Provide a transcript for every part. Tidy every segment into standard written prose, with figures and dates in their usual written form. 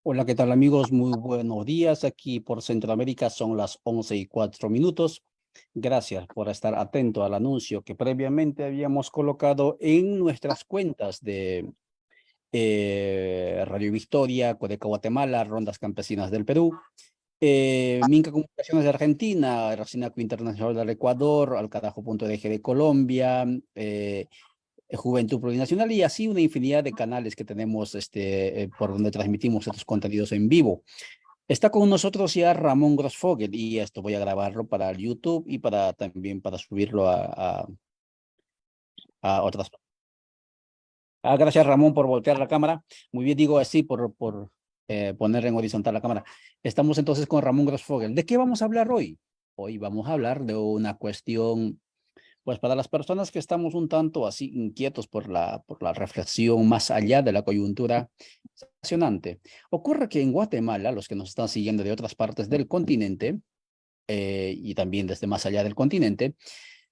Hola, ¿qué tal amigos? Muy buenos días. Aquí por Centroamérica son las 11:04. Gracias por estar atento al anuncio que previamente habíamos colocado en nuestras cuentas de Radio Victoria, Codeca Guatemala, Rondas Campesinas del Perú, Minca Comunicaciones de Argentina, Racinaco Internacional del Ecuador, Alcarajo.dg de Colombia, Juventud Plurinacional y así una infinidad de canales que tenemos por donde transmitimos estos contenidos en vivo. Está con nosotros ya Ramón Grossfogel y esto voy a grabarlo para el YouTube y también para subirlo a otras. Gracias Ramón por voltear la cámara. Muy bien, digo así por poner en horizontal la cámara. Estamos entonces con Ramón Grossfogel. ¿De qué vamos a hablar hoy? Hoy vamos a hablar de una cuestión. Pues para las personas que estamos un tanto así inquietos por la reflexión más allá de la coyuntura nacional, ocurre que en Guatemala, los que nos están siguiendo de otras partes del continente y también desde más allá del continente,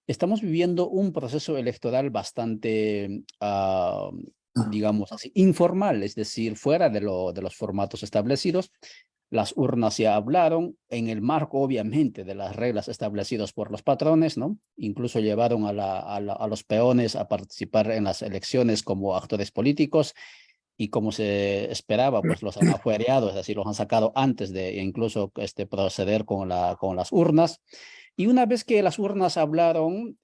estamos viviendo un proceso electoral bastante, digamos así, informal, es decir, fuera de los formatos establecidos. Las urnas ya hablaron en el marco, obviamente, de las reglas establecidas por los patrones, ¿no? Incluso llevaron a los peones a participar en las elecciones como actores políticos y como se esperaba, pues los han afuereado, es decir, los han sacado antes de incluso proceder con las urnas. Y una vez que las urnas hablaron,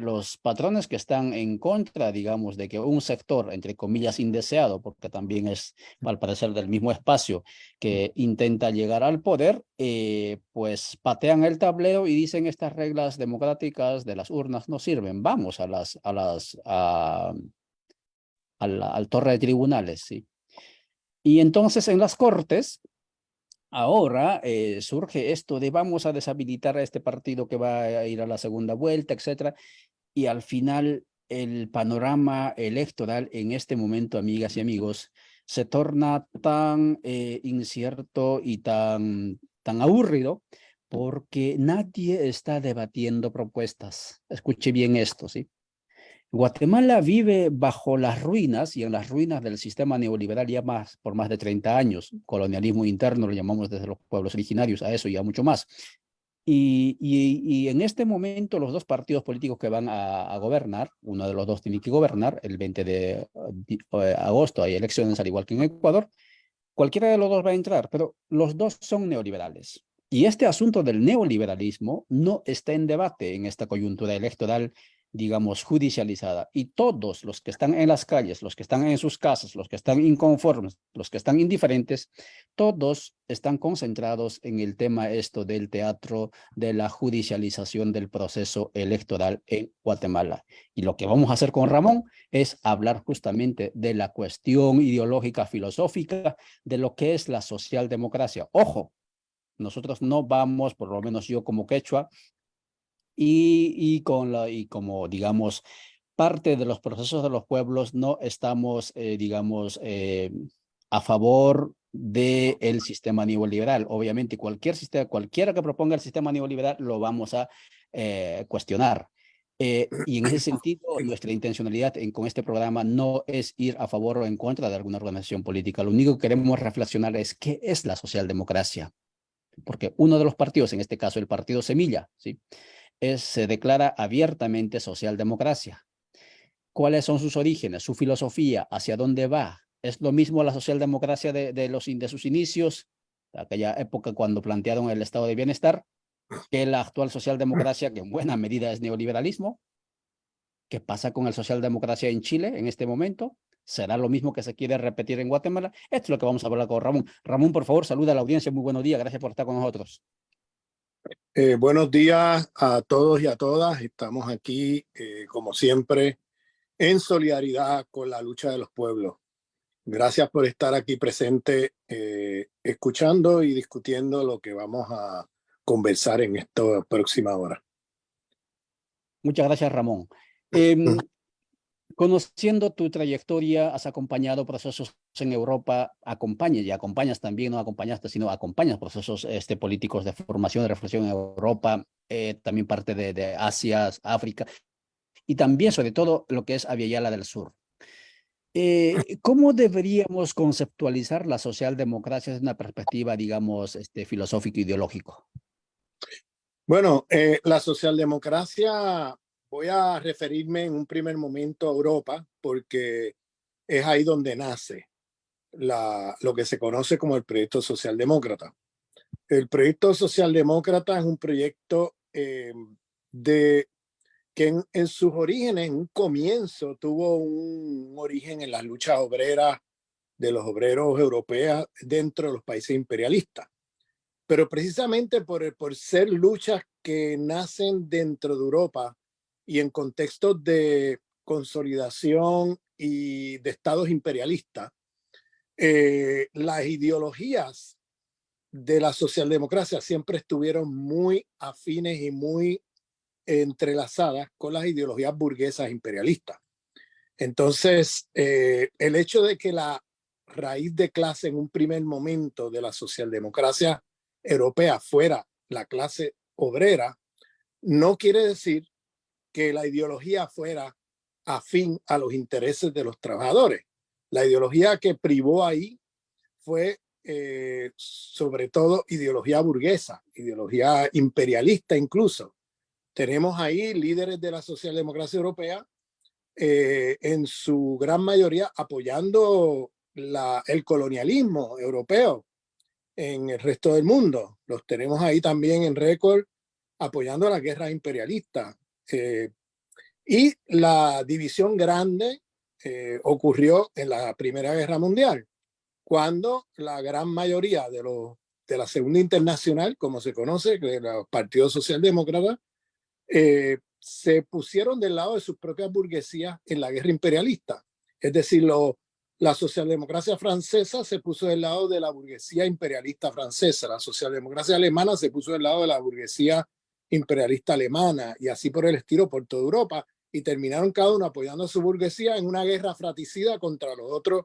los patrones que están en contra, digamos, de que un sector, entre comillas, indeseado, porque también es, al parecer, del mismo espacio que intenta llegar al poder, pues patean el tablero y dicen estas reglas democráticas de las urnas no sirven. Vamos al torre de tribunales, ¿sí? Y entonces en las cortes, ahora surge esto de vamos a deshabilitar a este partido que va a ir a la segunda vuelta, etcétera. Y al final el panorama electoral en este momento, amigas y amigos, se torna tan incierto y tan aburrido porque nadie está debatiendo propuestas. Escuche bien esto, ¿sí? Guatemala vive bajo las ruinas y en las ruinas del sistema neoliberal ya por más de 30 años. Colonialismo interno lo llamamos desde los pueblos originarios a eso y a mucho más. Y en este momento los dos partidos políticos que van a gobernar, uno de los dos tiene que gobernar, el 20 de agosto hay elecciones al igual que en Ecuador, cualquiera de los dos va a entrar, pero los dos son neoliberales. Y este asunto del neoliberalismo no está en debate en esta coyuntura electoral, digamos, judicializada. Y todos los que están en las calles, los que están en sus casas, los que están inconformes, los que están indiferentes, todos están concentrados en el tema esto del teatro de la judicialización del proceso electoral en Guatemala. Y lo que vamos a hacer con Ramón es hablar justamente de la cuestión ideológica, filosófica, de lo que es la socialdemocracia. Ojo, nosotros no vamos, por lo menos yo como quechua, y como, digamos, parte de los procesos de los pueblos, no estamos, digamos, a favor del sistema neoliberal. Obviamente, cualquier sistema, cualquiera que proponga el sistema neoliberal, lo vamos a cuestionar. Y en ese sentido, nuestra intencionalidad con este programa no es ir a favor o en contra de alguna organización política. Lo único que queremos reflexionar es qué es la socialdemocracia, porque uno de los partidos, en este caso el partido Semilla, ¿sí? Se declara abiertamente socialdemocracia. ¿Cuáles son sus orígenes, su filosofía, hacia dónde va? ¿Es lo mismo la socialdemocracia de sus inicios, aquella época cuando plantearon el estado de bienestar, que la actual socialdemocracia, que en buena medida es neoliberalismo? ¿Qué pasa con la socialdemocracia en Chile en este momento? ¿Será lo mismo que se quiere repetir en Guatemala? Esto es lo que vamos a hablar con Ramón. Ramón, por favor, saluda a la audiencia. Muy buenos días. Gracias por estar con nosotros. Buenos días a todos y a todas. Estamos aquí, como siempre, en solidaridad con la lucha de los pueblos. Gracias por estar aquí presente, escuchando y discutiendo lo que vamos a conversar en esta próxima hora. Muchas gracias, Ramón. Conociendo tu trayectoria, has acompañado procesos en Europa, acompañas y acompañas también, no acompañaste, sino acompañas procesos políticos de formación, de reflexión en Europa, también parte de Asia, África, y también, sobre todo, lo que es Abya del Sur. ¿Cómo deberíamos conceptualizar la socialdemocracia desde una perspectiva, digamos, filosófico-ideológico? Bueno, la socialdemocracia, voy a referirme en un primer momento a Europa, porque es ahí donde nace lo que se conoce como el proyecto socialdemócrata. El proyecto socialdemócrata es un proyecto de que en sus orígenes, en un comienzo, tuvo un origen en las luchas obreras de los obreros europeos dentro de los países imperialistas. Pero precisamente por ser luchas que nacen dentro de Europa y en contextos de consolidación y de estados imperialistas, las ideologías de la socialdemocracia siempre estuvieron muy afines y muy entrelazadas con las ideologías burguesas imperialistas. Entonces, el hecho de que la raíz de clase en un primer momento de la socialdemocracia europea fuera la clase obrera, no quiere decir que la ideología fuera afín a los intereses de los trabajadores. La ideología que privó ahí fue sobre todo ideología burguesa, ideología imperialista incluso. Tenemos ahí líderes de la socialdemocracia europea, en su gran mayoría apoyando el colonialismo europeo en el resto del mundo. Los tenemos ahí también en récord apoyando las guerras imperialistas. Y la división grande ocurrió en la Primera Guerra Mundial, cuando la gran mayoría de la Segunda Internacional, como se conoce, de los partidos socialdemócratas, se pusieron del lado de sus propias burguesías en la guerra imperialista. Es decir, la socialdemocracia francesa se puso del lado de la burguesía imperialista francesa, la socialdemocracia alemana se puso del lado de la burguesía imperialista alemana, y así por el estilo por toda Europa, y terminaron cada uno apoyando a su burguesía en una guerra fratricida contra los otros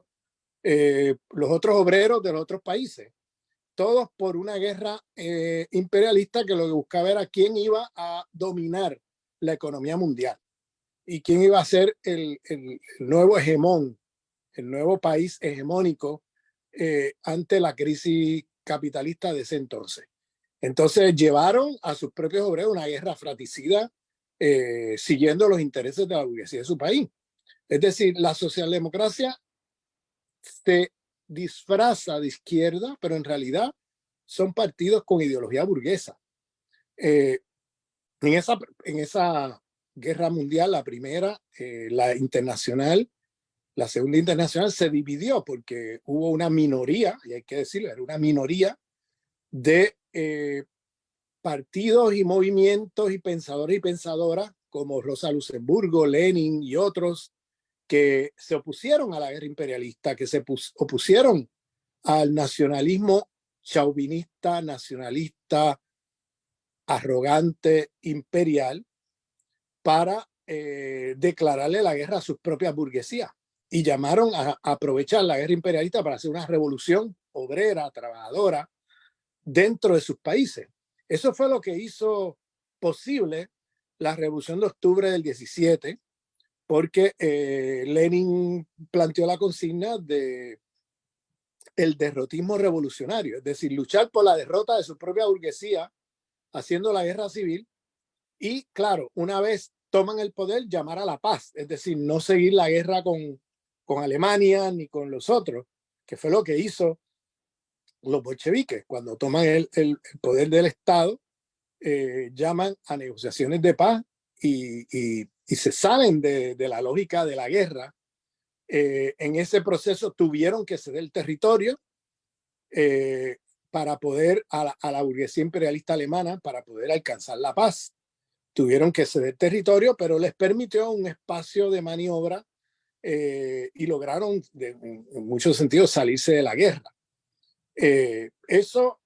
obreros de los otros países, todos por una guerra imperialista que lo que buscaba era quién iba a dominar la economía mundial y quién iba a ser el nuevo hegemón, el nuevo país hegemónico ante la crisis capitalista de ese entonces. Entonces llevaron a sus propios obreros una guerra fratricida, siguiendo los intereses de la burguesía de su país. Es decir, la socialdemocracia se disfraza de izquierda, pero en realidad son partidos con ideología burguesa. En esa guerra mundial, la primera, la internacional, la segunda internacional se dividió porque hubo una minoría, y hay que decirlo, era una minoría de partidos y movimientos y pensadores y pensadoras como Rosa Luxemburgo, Lenin y otros que se opusieron a la guerra imperialista, que se opusieron al nacionalismo chauvinista, nacionalista, arrogante, imperial, para declararle la guerra a sus propias burguesías. Y llamaron a aprovechar la guerra imperialista para hacer una revolución obrera, trabajadora, dentro de sus países. Eso fue lo que hizo posible la Revolución de Octubre del 17, porque Lenin planteó la consigna de el derrotismo revolucionario, es decir, luchar por la derrota de su propia burguesía haciendo la guerra civil y, claro, una vez toman el poder, llamar a la paz, es decir, no seguir la guerra con Alemania ni con los otros, que fue lo que hizo los bolcheviques. Cuando toman el poder del Estado, llaman a negociaciones de paz y se salen de la lógica de la guerra. En ese proceso tuvieron que ceder el territorio para poder, a la burguesía imperialista alemana, para poder alcanzar la paz. Tuvieron que ceder territorio, pero les permitió un espacio de maniobra y lograron, en muchos sentidos, salirse de la guerra. Eso,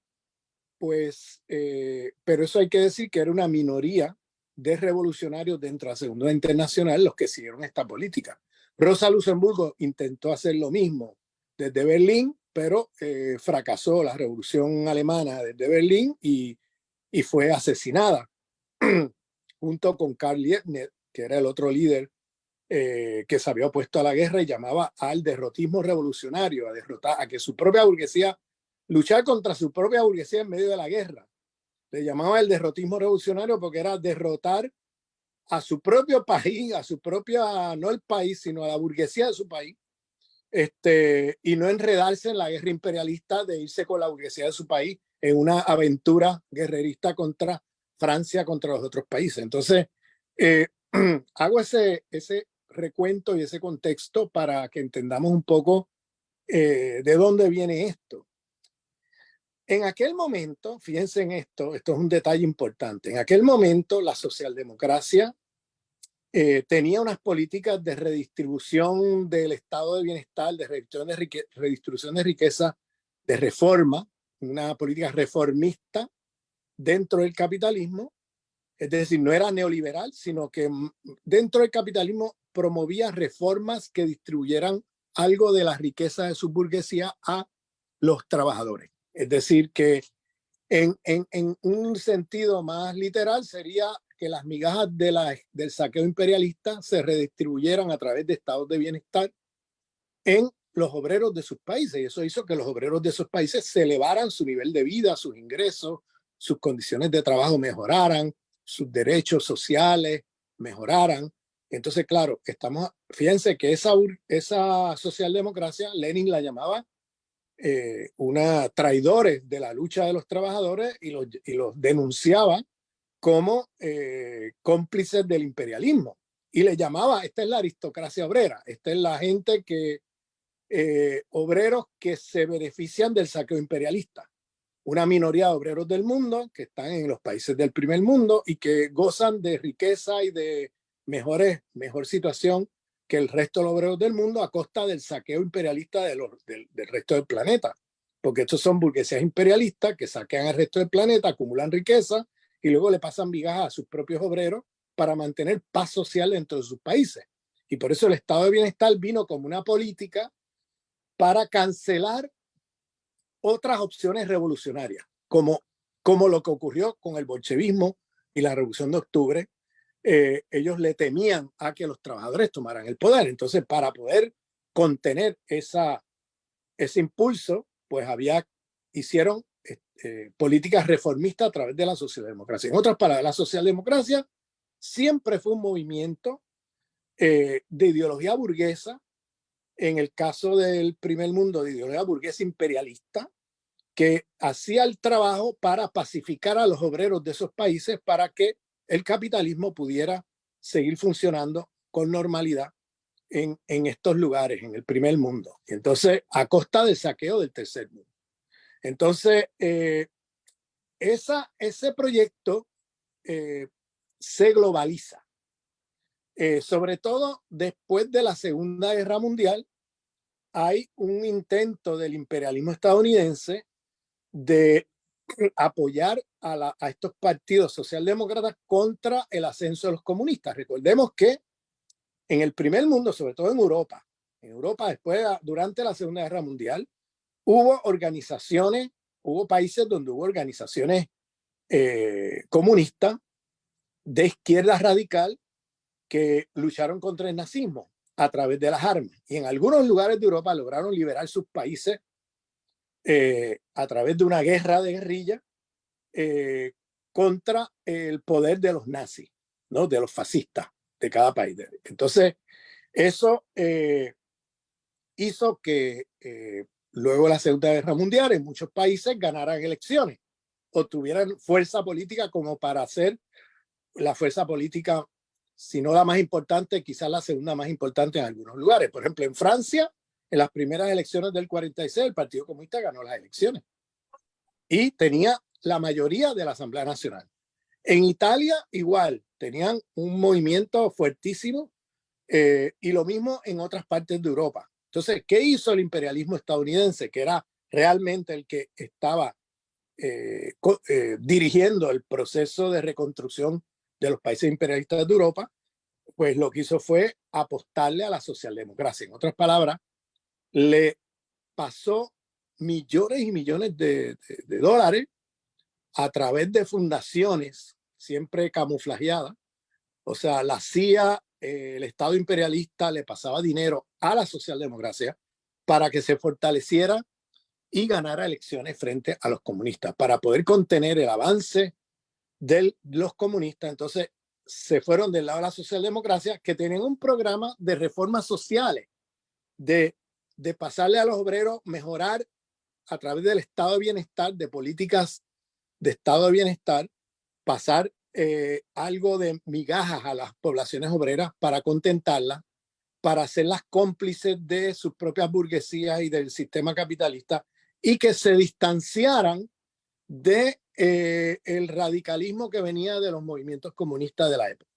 pues, pero eso hay que decir que era una minoría de revolucionarios dentro de la Segunda Internacional los que siguieron esta política. Rosa Luxemburgo intentó hacer lo mismo desde Berlín, pero fracasó la revolución alemana desde Berlín y fue asesinada junto con Karl Liebknecht, que era el otro líder que se había opuesto a la guerra y llamaba al derrotismo revolucionario, a derrotar, a que su propia burguesía, luchar contra su propia burguesía en medio de la guerra. Le llamaba el derrotismo revolucionario porque era derrotar a su propio país, a su propia, no el país, sino a la burguesía de su país, y no enredarse en la guerra imperialista de irse con la burguesía de su país en una aventura guerrerista contra Francia, contra los otros países. Entonces, hago ese recuento y ese contexto para que entendamos un poco de dónde viene esto. En aquel momento, fíjense en esto es un detalle importante, en aquel momento la socialdemocracia tenía unas políticas de redistribución del estado de bienestar, de redistribución de riqueza, de reforma, una política reformista dentro del capitalismo, es decir, no era neoliberal, sino que dentro del capitalismo promovía reformas que distribuyeran algo de la riqueza de su burguesía a los trabajadores. Es decir, que en un sentido más literal sería que las migajas del saqueo imperialista se redistribuyeran a través de estados de bienestar en los obreros de sus países. Y eso hizo que los obreros de esos países se elevaran su nivel de vida, sus ingresos, sus condiciones de trabajo mejoraran, sus derechos sociales mejoraran. Entonces, claro, fíjense que esa socialdemocracia, Lenin la llamaba una traidores de la lucha de los trabajadores y los denunciaba como cómplices del imperialismo. Y le llamaba, esta es la aristocracia obrera, esta es la gente que, obreros que se benefician del saqueo imperialista. Una minoría de obreros del mundo que están en los países del primer mundo y que gozan de riqueza y de mejor situación que el resto de los obreros del mundo a costa del saqueo imperialista del resto del planeta. Porque estos son burguesías imperialistas que saquean al resto del planeta, acumulan riqueza y luego le pasan migajas a sus propios obreros para mantener paz social dentro de sus países. Y por eso el estado de bienestar vino como una política para cancelar otras opciones revolucionarias, como lo que ocurrió con el bolchevismo y la Revolución de Octubre. Ellos le temían a que los trabajadores tomaran el poder. Entonces, para poder contener ese impulso, pues hicieron políticas reformistas a través de la socialdemocracia. En otras palabras, la socialdemocracia siempre fue un movimiento de ideología burguesa, en el caso del primer mundo, de ideología burguesa imperialista, que hacía el trabajo para pacificar a los obreros de esos países para que el capitalismo pudiera seguir funcionando con normalidad en estos lugares, en el primer mundo. Y entonces, a costa del saqueo del tercer mundo. Entonces, ese proyecto se globaliza, sobre todo después de la Segunda Guerra Mundial. Hay un intento del imperialismo estadounidense de apoyar a estos partidos socialdemócratas contra el ascenso de los comunistas. Recordemos que en el primer mundo, sobre todo en Europa después, durante la Segunda Guerra Mundial, hubo países donde hubo organizaciones comunistas de izquierda radical que lucharon contra el nazismo a través de las armas. Y en algunos lugares de Europa lograron liberar sus países a través de una guerra de guerrilla contra el poder de los nazis, ¿no? De los fascistas de cada país. Entonces, eso hizo que luego de la Segunda Guerra Mundial en muchos países ganaran elecciones o tuvieran fuerza política como para hacer la fuerza política, si no la más importante, quizás la segunda más importante en algunos lugares. Por ejemplo, en Francia, en las primeras elecciones del 46, el Partido Comunista ganó las elecciones y tenía la mayoría de la Asamblea Nacional. En Italia, igual, tenían un movimiento fuertísimo y lo mismo en otras partes de Europa. Entonces, ¿qué hizo el imperialismo estadounidense, que era realmente el que estaba dirigiendo el proceso de reconstrucción de los países imperialistas de Europa? Pues lo que hizo fue apostarle a la socialdemocracia. En otras palabras, le pasó millones y millones de dólares a través de fundaciones siempre camuflajeadas. O sea, la CIA, el Estado imperialista le pasaba dinero a la socialdemocracia para que se fortaleciera y ganara elecciones frente a los comunistas, para poder contener el avance de los comunistas. Entonces se fueron del lado de la socialdemocracia, que tenían un programa de reformas sociales, de pasarle a los obreros, mejorar a través del estado de bienestar, de políticas de estado de bienestar, pasar algo de migajas a las poblaciones obreras para contentarlas, para hacerlas cómplices de sus propias burguesías y del sistema capitalista, y que se distanciaran de el radicalismo que venía de los movimientos comunistas de la época.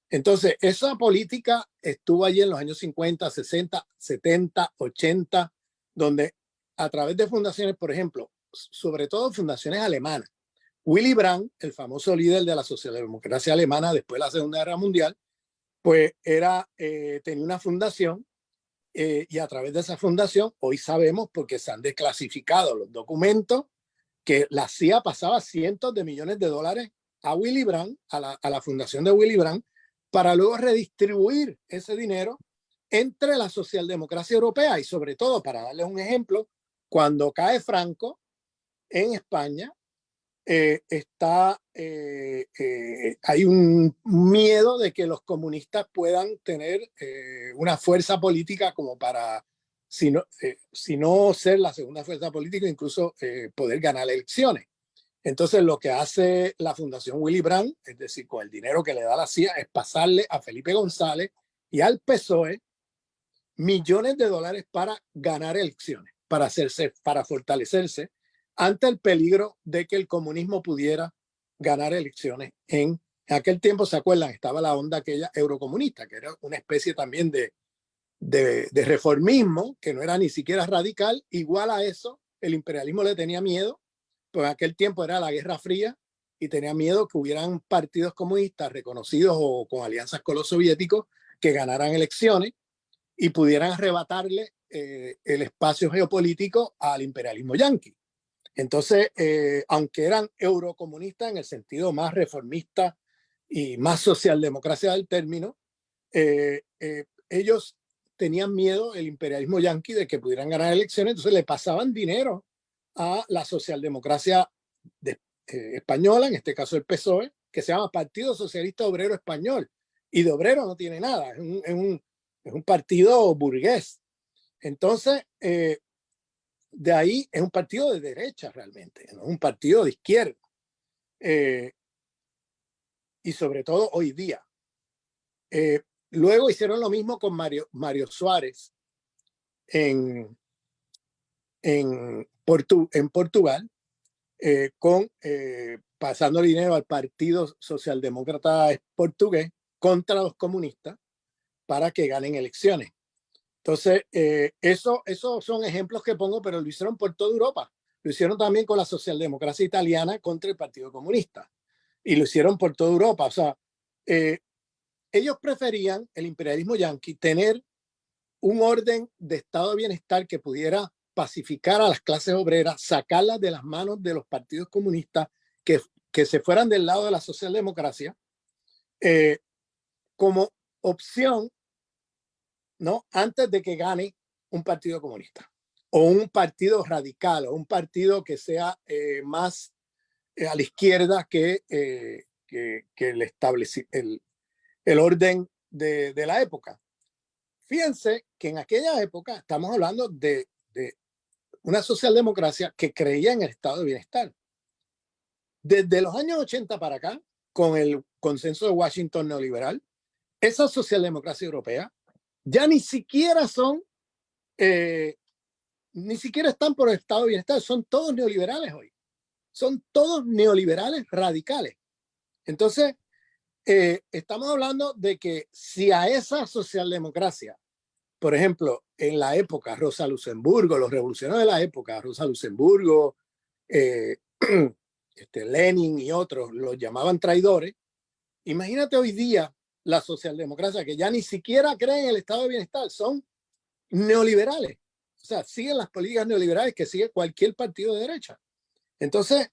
Entonces, esa política estuvo allí en los años 50, 60, 70, 80, donde a través de fundaciones, por ejemplo, sobre todo fundaciones alemanas, Willy Brandt, el famoso líder de la socialdemocracia alemana después de la Segunda Guerra Mundial, pues tenía una fundación y a través de esa fundación, hoy sabemos, porque se han desclasificado los documentos, que la CIA pasaba cientos de millones de dólares a Willy Brandt, a la fundación de Willy Brandt, para luego redistribuir ese dinero entre la socialdemocracia europea. Y sobre todo, para darles un ejemplo, cuando cae Franco en España, hay un miedo de que los comunistas puedan tener una fuerza política como para, si no ser la segunda fuerza política, incluso poder ganar elecciones. Entonces, lo que hace la Fundación Willy Brandt, es decir, con el dinero que le da la CIA, es pasarle a Felipe González y al PSOE millones de dólares para ganar elecciones, para fortalecerse ante el peligro de que el comunismo pudiera ganar elecciones. En aquel tiempo, ¿se acuerdan? Estaba la onda aquella eurocomunista, que era una especie también de reformismo, que no era ni siquiera radical. Igual a eso, el imperialismo le tenía miedo, pues en aquel tiempo era la Guerra Fría y tenía miedo que hubieran partidos comunistas reconocidos o con alianzas con los soviéticos que ganaran elecciones y pudieran arrebatarle el espacio geopolítico al imperialismo yanqui. Entonces, aunque eran eurocomunistas en el sentido más reformista y más socialdemocracia del término, ellos tenían miedo, el imperialismo yanqui, de que pudieran ganar elecciones, entonces le pasaban dinero a la socialdemocracia española, en este caso el PSOE, que se llama Partido Socialista Obrero Español, y de obrero no tiene nada, es un partido burgués. Entonces, de ahí es un partido de derecha realmente, no es un partido de izquierda. Y sobre todo hoy día. Luego hicieron lo mismo con Mario Suárez en Portugal, pasando dinero al Partido Socialdemócrata Portugués contra los comunistas para que ganen elecciones. Entonces, esos son ejemplos que pongo, pero lo hicieron por toda Europa. Lo hicieron también con la socialdemocracia italiana contra el Partido Comunista. Y lo hicieron por toda Europa. O sea, ellos preferían, el imperialismo yanqui, tener un orden de estado de bienestar que pudiera pacificar a las clases obreras, sacarlas de las manos de los partidos comunistas, que se fueran del lado de la socialdemocracia, como opción, ¿no? Antes de que gane un partido comunista o un partido radical o un partido que sea más a la izquierda que el orden de la época. Fíjense que en aquella época estamos hablando de una socialdemocracia que creía en el estado de bienestar. Desde los años 80 para acá, con el consenso de Washington neoliberal, esa socialdemocracia europea ya ni siquiera ni siquiera están por el estado de bienestar, son todos neoliberales hoy. Son todos neoliberales radicales. Entonces, estamos hablando de que si a esa socialdemocracia, por ejemplo, en la época Rosa Luxemburgo, los revolucionarios de la época, Rosa Luxemburgo, Lenin y otros los llamaban traidores, imagínate hoy día la socialdemocracia que ya ni siquiera cree en el estado de bienestar, son neoliberales. O sea, siguen las políticas neoliberales que sigue cualquier partido de derecha. Entonces,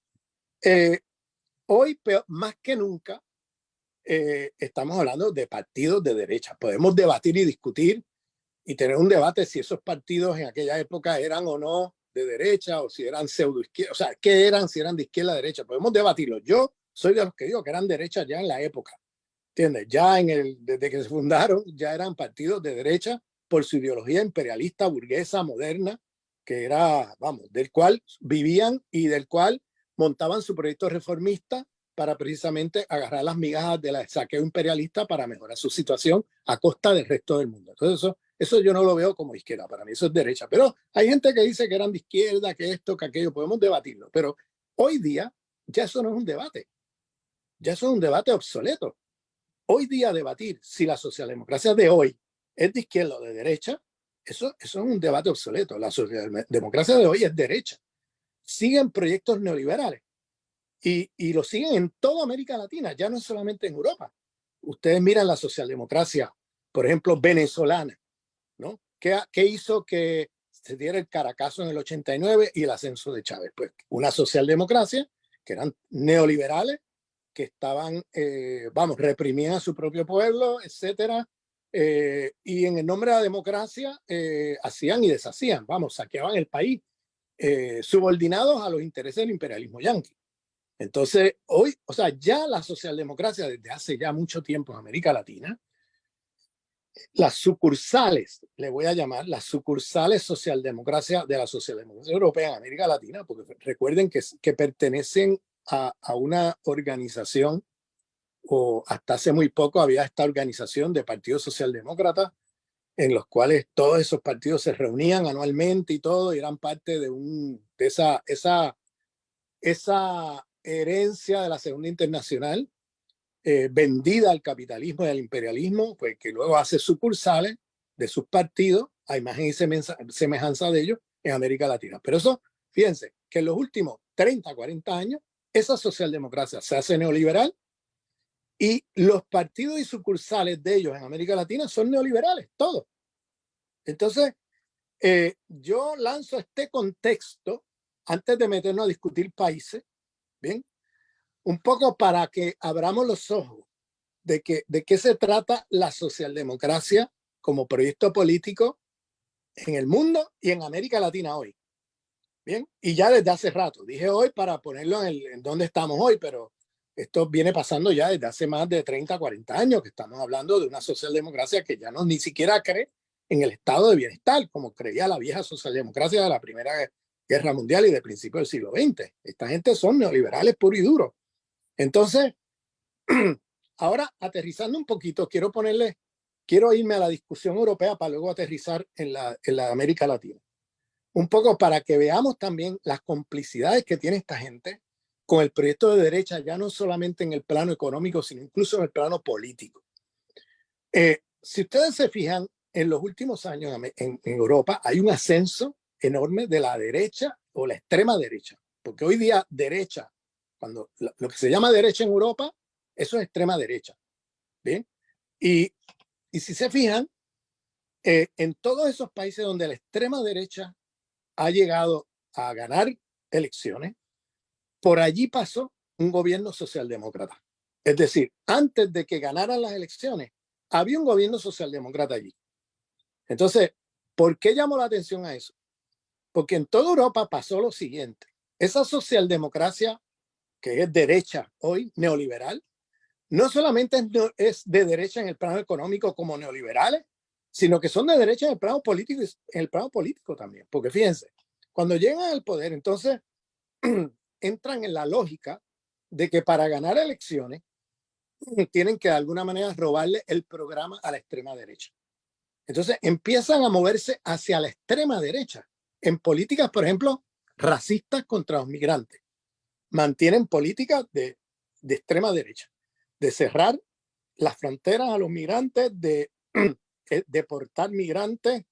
hoy más que nunca estamos hablando de partidos de derecha. Podemos debatir y discutir y tener un debate si esos partidos en aquella época eran o no de derecha o si eran pseudo izquierda, o sea, qué eran, si eran de izquierda o derecha. Podemos debatirlo. Yo soy de los que digo que eran derechas ya en la época. ¿Entiendes? Ya desde que se fundaron, ya eran partidos de derecha por su ideología imperialista, burguesa, moderna, que era, vamos, del cual vivían y del cual montaban su proyecto reformista para precisamente agarrar las migajas del saqueo imperialista para mejorar su situación a costa del resto del mundo. Entonces eso yo no lo veo como izquierda, para mí eso es derecha. Pero hay gente que dice que eran de izquierda, que esto, que aquello, podemos debatirlo. Pero hoy día ya eso no es un debate, ya eso es un debate obsoleto. Hoy día debatir si la socialdemocracia de hoy es de izquierda o de derecha, eso es un debate obsoleto. La socialdemocracia de hoy es derecha. Siguen proyectos neoliberales y lo siguen en toda América Latina, ya no es solamente en Europa. Ustedes miran la socialdemocracia, por ejemplo, venezolana, ¿no? ¿Qué hizo que se diera el Caracazo en el 89 y el ascenso de Chávez? Pues una socialdemocracia que eran neoliberales, que estaban, reprimían a su propio pueblo, etcétera, y en el nombre de la democracia hacían y deshacían, saqueaban el país, subordinados a los intereses del imperialismo yanqui. Entonces, hoy, o sea, ya la socialdemocracia desde hace ya mucho tiempo en América Latina, las sucursales, le voy a llamar las sucursales socialdemocracia de la socialdemocracia europea en América Latina, porque recuerden que pertenecen a una organización, o hasta hace muy poco había esta organización de partidos socialdemócratas en los cuales todos esos partidos se reunían anualmente y todo, y eran parte de esa herencia de la Segunda Internacional, vendida al capitalismo y al imperialismo, pues que luego hace sucursales de sus partidos a imagen y semejanza de ellos en América Latina. Pero eso, fíjense, que en los últimos 30, 40 años, esa socialdemocracia se hace neoliberal y los partidos y sucursales de ellos en América Latina son neoliberales, todos. Entonces, yo lanzo este contexto antes de meternos a discutir países, ¿bien? Un poco para que abramos los ojos de qué se trata la socialdemocracia como proyecto político en el mundo y en América Latina hoy. Bien, y ya desde hace rato, dije hoy para ponerlo en donde estamos hoy, pero esto viene pasando ya desde hace más de 30, 40 años, que estamos hablando de una socialdemocracia que ya no ni siquiera cree en el estado de bienestar, como creía la vieja socialdemocracia de la Primera Guerra Mundial y de principios del siglo XX. Esta gente son neoliberales puro y duro. Entonces, ahora aterrizando un poquito, quiero irme a la discusión europea para luego aterrizar en la América Latina. Un poco para que veamos también las complicidades que tiene esta gente con el proyecto de derecha, ya no solamente en el plano económico, sino incluso en el plano político. Si ustedes se fijan, en los últimos años en Europa hay un ascenso enorme de la derecha o la extrema derecha, porque hoy día derecha, cuando lo que se llama derecha en Europa, eso es extrema derecha. ¿Bien? Y si se fijan, en todos esos países donde la extrema derecha ha llegado a ganar elecciones, por allí pasó un gobierno socialdemócrata. Es decir, antes de que ganaran las elecciones, había un gobierno socialdemócrata allí. Entonces, ¿por qué llamó la atención a eso? Porque en toda Europa pasó lo siguiente. Esa socialdemocracia, que es derecha hoy, neoliberal, no solamente es de derecha en el plano económico como neoliberales, sino que son de derecha en el plano político, en el plano político también. Porque fíjense, cuando llegan al poder, entonces entran en la lógica de que para ganar elecciones tienen que de alguna manera robarle el programa a la extrema derecha. Entonces empiezan a moverse hacia la extrema derecha en políticas, por ejemplo, racistas contra los migrantes. Mantienen políticas de extrema derecha, de cerrar las fronteras a los migrantes, de deportar migrantes,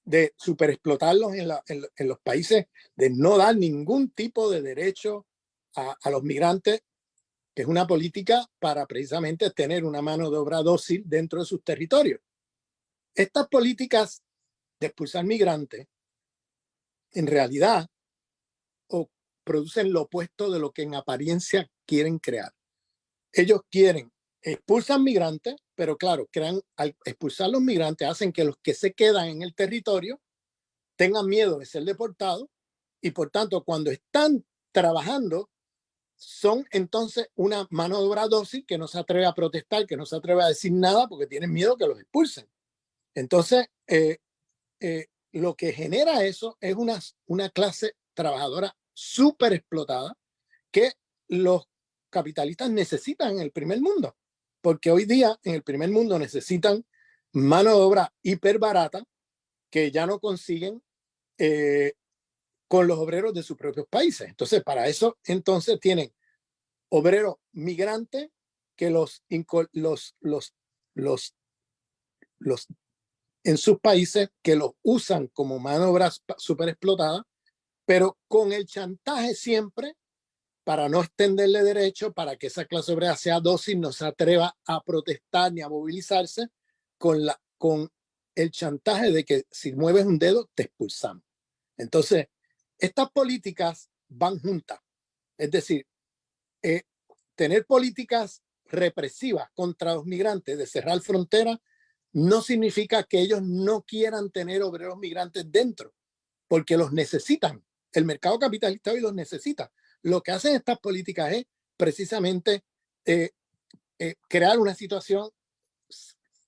de superexplotarlos en los países, de no dar ningún tipo de derecho a los migrantes, que es una política para precisamente tener una mano de obra dócil dentro de sus territorios. Estas políticas de expulsar migrantes, en realidad, producen lo opuesto de lo que en apariencia quieren crear. Ellos expulsan migrantes, pero claro, al expulsar los migrantes hacen que los que se quedan en el territorio tengan miedo de ser deportados y por tanto cuando están trabajando son entonces una mano de obra dócil que no se atreve a protestar, que no se atreve a decir nada porque tienen miedo que los expulsen. Entonces, lo que genera eso es una clase trabajadora súper explotada que los capitalistas necesitan en el primer mundo, porque hoy día en el primer mundo necesitan mano de obra hiper barata que ya no consiguen con los obreros de sus propios países. Entonces, para eso, entonces tienen obreros migrantes que los en sus países que los usan como mano de obra súper explotada, pero con el chantaje siempre para no extenderle derecho, para que esa clase obrera sea dócil, no se atreva a protestar ni a movilizarse, con el chantaje de que si mueves un dedo te expulsamos. Entonces, estas políticas van juntas. Es decir, tener políticas represivas contra los migrantes, de cerrar fronteras, no significa que ellos no quieran tener obreros migrantes dentro, porque los necesitan. El mercado capitalista hoy los necesita. Lo que hacen estas políticas es precisamente crear una situación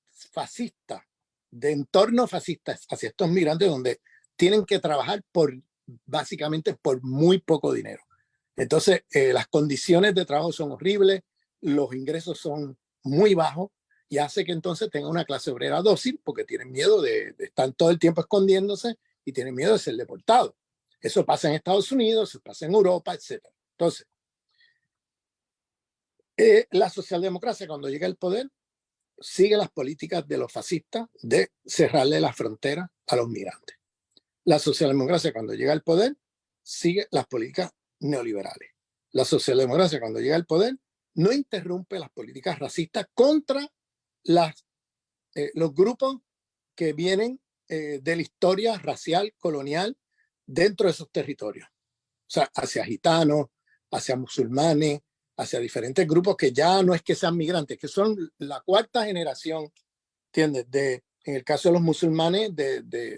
fascista, de entorno fascista hacia estos migrantes donde tienen que trabajar básicamente por muy poco dinero. Entonces, las condiciones de trabajo son horribles, los ingresos son muy bajos y hace que entonces tenga una clase obrera dócil porque tienen miedo de estar todo el tiempo escondiéndose y tienen miedo de ser deportados. Eso pasa en Estados Unidos, eso pasa en Europa, etc. Entonces, la socialdemocracia cuando llega al poder sigue las políticas de los fascistas de cerrarle las fronteras a los migrantes. La socialdemocracia cuando llega al poder sigue las políticas neoliberales. La socialdemocracia cuando llega al poder no interrumpe las políticas racistas contra los grupos que vienen de la historia racial colonial dentro de esos territorios. O sea, hacia gitanos, hacia musulmanes, hacia diferentes grupos que ya no es que sean migrantes, que son la cuarta generación, ¿entiendes? En el caso de los musulmanes,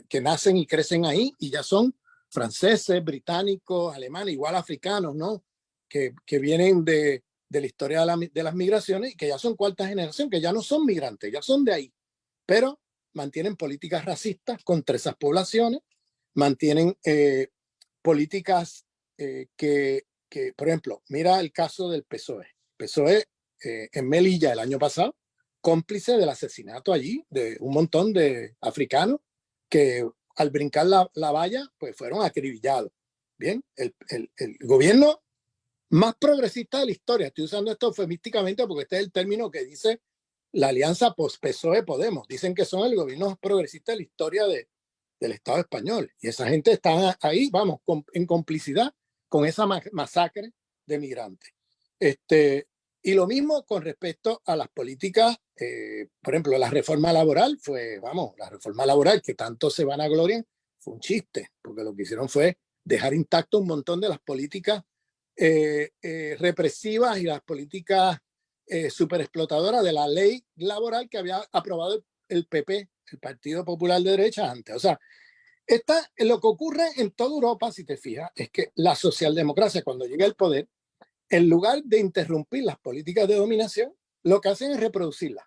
que nacen y crecen ahí y ya son franceses, británicos, alemanes, igual africanos, ¿no? Que vienen de la historia de las migraciones y que ya son cuarta generación, que ya no son migrantes, ya son de ahí, pero mantienen políticas racistas contra esas poblaciones, mantienen políticas que, por ejemplo, mira el caso del PSOE. PSOE en Melilla el año pasado, cómplice del asesinato allí de un montón de africanos que al brincar la valla, pues fueron acribillados. Bien, el gobierno más progresista de la historia, estoy usando esto eufemísticamente porque este es el término que dice la alianza PSOE-Podemos, dicen que son el gobierno más progresista de la historia del Estado español. Y esa gente está ahí, vamos, en complicidad con esa masacre de migrantes. Y lo mismo con respecto a las políticas, por ejemplo, la reforma laboral fue, vamos, la reforma laboral que tanto se vanaglorian, fue un chiste, porque lo que hicieron fue dejar intacto un montón de las políticas represivas y las políticas superexplotadoras de la ley laboral que había aprobado el PP, el Partido Popular de Derecha, antes. O sea, lo que ocurre en toda Europa, si te fijas, es que la socialdemocracia, cuando llega al poder, en lugar de interrumpir las políticas de dominación, lo que hacen es reproducirlas.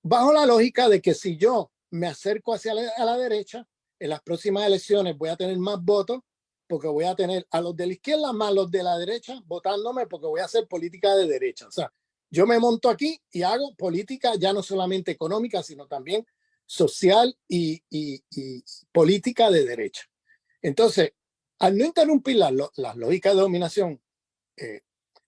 Bajo la lógica de que si yo me acerco hacia a la derecha, en las próximas elecciones voy a tener más votos porque voy a tener a los de la izquierda más los de la derecha votándome porque voy a hacer política de derecha. O sea, yo me monto aquí y hago política ya no solamente económica, sino también social y política de derecha. Entonces, al no interrumpir las lógicas de dominación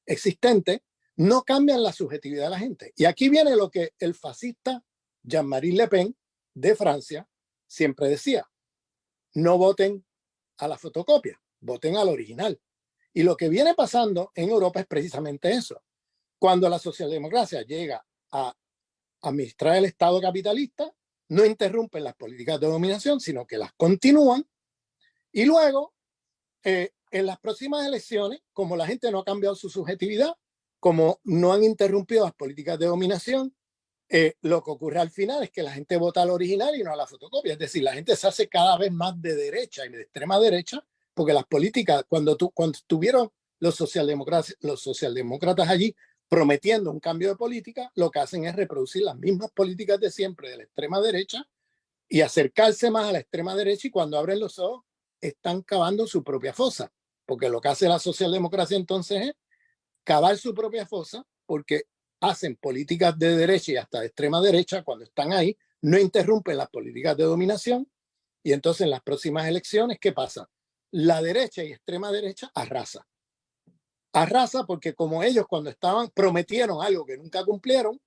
existentes, no cambian la subjetividad de la gente. Y aquí viene lo que el fascista Jean-Marie Le Pen de Francia siempre decía: no voten a la fotocopia, voten al original. Y lo que viene pasando en Europa es precisamente eso. Cuando la socialdemocracia llega a administrar el Estado capitalista, no interrumpen las políticas de dominación, sino que las continúan. Y luego, en las próximas elecciones, como la gente no ha cambiado su subjetividad, como no han interrumpido las políticas de dominación, lo que ocurre al final es que la gente vota al original y no a la fotocopia. Es decir, la gente se hace cada vez más de derecha y de extrema derecha, porque las políticas, cuando estuvieron los socialdemócratas allí prometiendo un cambio de política, lo que hacen es reproducir las mismas políticas de siempre de la extrema derecha y acercarse más a la extrema derecha, y cuando abren los ojos están cavando su propia fosa, porque lo que hace la socialdemocracia entonces es cavar su propia fosa, porque hacen políticas de derecha y hasta de extrema derecha cuando están ahí, no interrumpen las políticas de dominación, y entonces en las próximas elecciones, ¿qué pasa? La derecha y extrema derecha arrasa. Arrasa porque como ellos cuando estaban prometieron algo que nunca cumplieron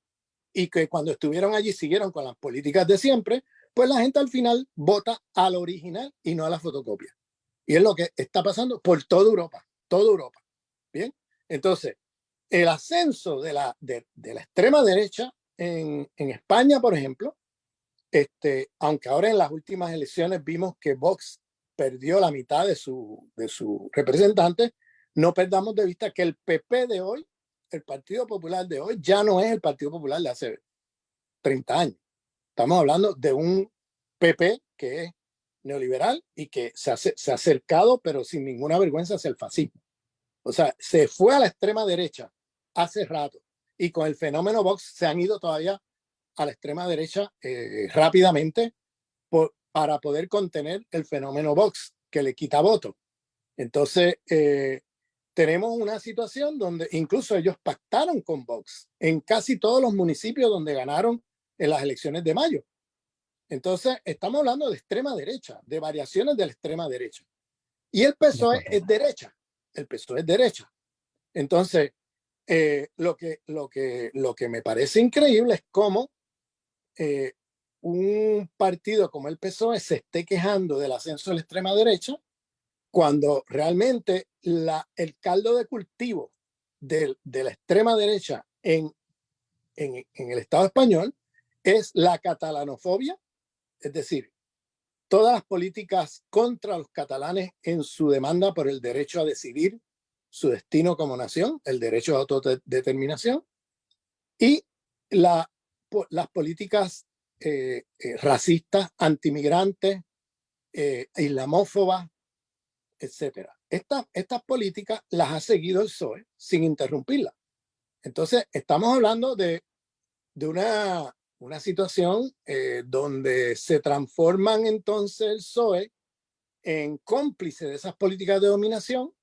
y que cuando estuvieron allí siguieron con las políticas de siempre, pues la gente al final vota al original y no a la fotocopia. Y es lo que está pasando por toda Europa, toda Europa. Bien, entonces el ascenso de la extrema derecha en España, por ejemplo, aunque ahora en las últimas elecciones vimos que Vox perdió la mitad de su representante, no perdamos de vista que el PP de hoy, el Partido Popular de hoy, ya no es el Partido Popular de hace 30 años. Estamos hablando de un PP que es neoliberal y que se ha acercado, pero sin ninguna vergüenza, hacia el fascismo. O sea, se fue a la extrema derecha hace rato, y con el fenómeno Vox se han ido todavía a la extrema derecha rápidamente para poder contener el fenómeno Vox, que le quita votos. Entonces, tenemos una situación donde incluso ellos pactaron con Vox en casi todos los municipios donde ganaron en las elecciones de mayo. Entonces, estamos hablando de extrema derecha, de variaciones de la extrema derecha. Y el PSOE es derecha. El PSOE es derecha. Entonces, lo que me parece increíble es cómo un partido como el PSOE se esté quejando del ascenso de la extrema derecha, cuando realmente el caldo de cultivo de la extrema derecha en el Estado español es la catalanofobia, es decir, todas las políticas contra los catalanes en su demanda por el derecho a decidir su destino como nación, el derecho a autodeterminación, y las políticas racistas, antimigrantes, islamófobas, etc. Estas políticas las ha seguido el PSOE sin interrumpirlas. Entonces, estamos hablando de una situación donde se transforman entonces el PSOE en cómplice de esas políticas de dominación,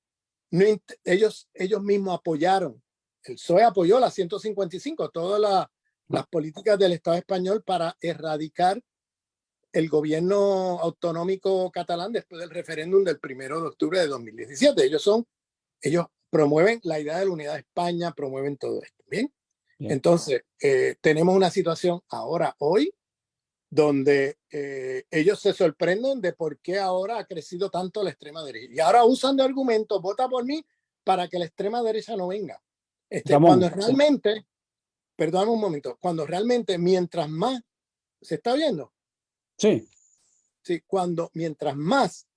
ellos mismos apoyaron, el PSOE apoyó la 155, todas las políticas del Estado español para erradicar el gobierno autonómico catalán después del referéndum del 1 de octubre de 2017. Ellos promueven la idea de la unidad de España, promueven todo esto. Bien. Bien. Entonces, tenemos una situación ahora, hoy, donde ellos se sorprenden de por qué ahora ha crecido tanto la extrema derecha. Y ahora usan de argumento, vota por mí para que la extrema derecha no venga. Cuando realmente, perdóname un momento, cuando realmente mientras más, ¿se está viendo? Sí. Sí, mientras más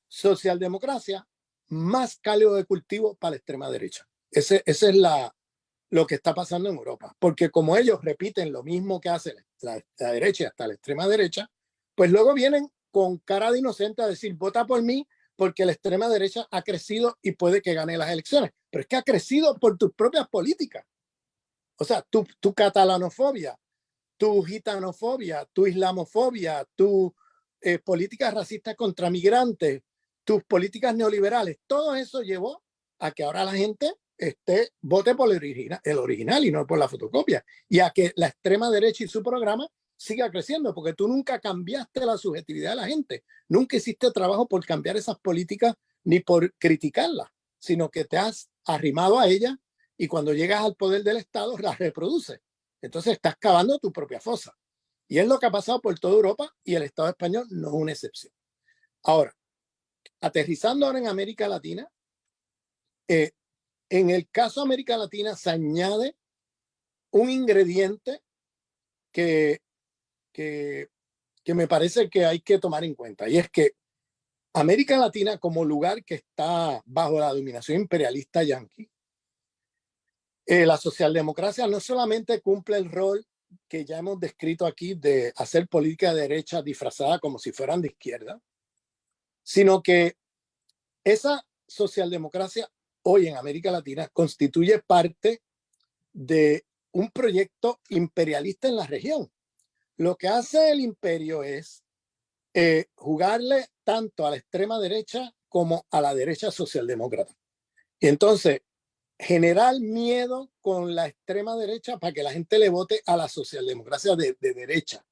socialdemocracia, más caldo de cultivo para la extrema derecha. Ese es lo que está pasando en Europa, porque como ellos repiten lo mismo que hace la derecha hasta la extrema derecha, pues luego vienen con cara de inocente a decir, vota por mí porque la extrema derecha ha crecido y puede que gane las elecciones. Pero es que ha crecido por tus propias políticas. O sea, tu catalanofobia, tu gitanofobia, tu islamofobia, tu políticas racistas contra migrantes, tus políticas neoliberales, todo eso llevó a que ahora la gente vote por el original y no por la fotocopia, y a que la extrema derecha y su programa siga creciendo, porque tú nunca cambiaste la subjetividad de la gente, nunca hiciste trabajo por cambiar esas políticas ni por criticarlas, sino que te has arrimado a ellas y cuando llegas al poder del Estado las reproduces. Entonces estás cavando tu propia fosa. Y es lo que ha pasado por toda Europa y el Estado español no es una excepción. Ahora, aterrizando ahora en América Latina, en el caso de América Latina se añade un ingrediente que, que, que me parece que hay que tomar en cuenta, y es que América Latina, como lugar que está bajo la dominación imperialista yanqui, la socialdemocracia no solamente cumple el rol que ya hemos descrito aquí de hacer política de derecha disfrazada como si fueran de izquierda, sino que esa socialdemocracia hoy en América Latina constituye parte de un proyecto imperialista en la región. Lo que hace el imperio es jugarle tanto a la extrema derecha como a la derecha socialdemócrata. Y entonces, generar miedo con la extrema derecha para que la gente le vote a la socialdemocracia de derecha.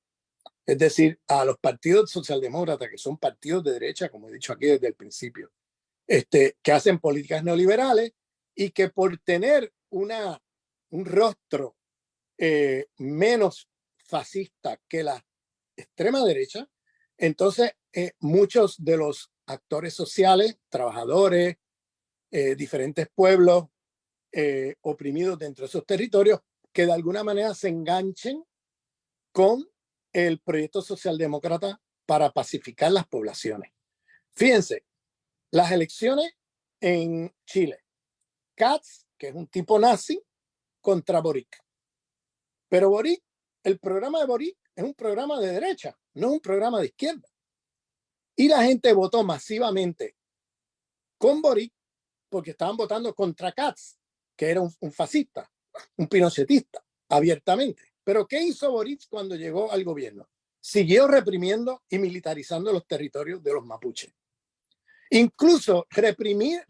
Es decir, a los partidos socialdemócratas, que son partidos de derecha, como he dicho aquí desde el principio, que hacen políticas neoliberales y que por tener un rostro menos fascista que la extrema derecha, entonces muchos de los actores sociales, trabajadores, diferentes pueblos oprimidos dentro de esos territorios, que de alguna manera se enganchen con el proyecto socialdemócrata para pacificar las poblaciones. Fíjense, las elecciones en Chile, Katz, que es un tipo nazi, contra Boric. Pero Boric, el programa de Boric es un programa de derecha, no es un programa de izquierda. Y la gente votó masivamente con Boric porque estaban votando contra Katz, que era un fascista, un pinochetista, abiertamente. Pero ¿qué hizo Boric cuando llegó al gobierno? Siguió reprimiendo y militarizando los territorios de los mapuches. Incluso reprimió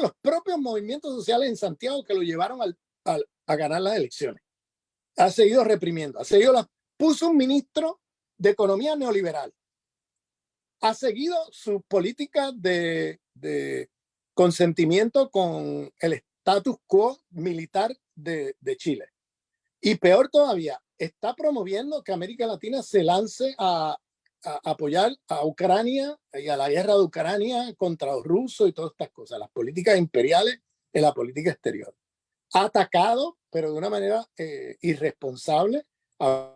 los propios movimientos sociales en Santiago que lo llevaron a ganar las elecciones. Ha seguido reprimiendo, puso un ministro de economía neoliberal, ha seguido su política de consentimiento con el status quo militar de Chile. Y peor todavía, está promoviendo que América Latina se lance a apoyar a Ucrania y a la guerra de Ucrania contra los rusos y todas estas cosas, las políticas imperiales en la política exterior. Ha atacado, pero de una manera irresponsable, a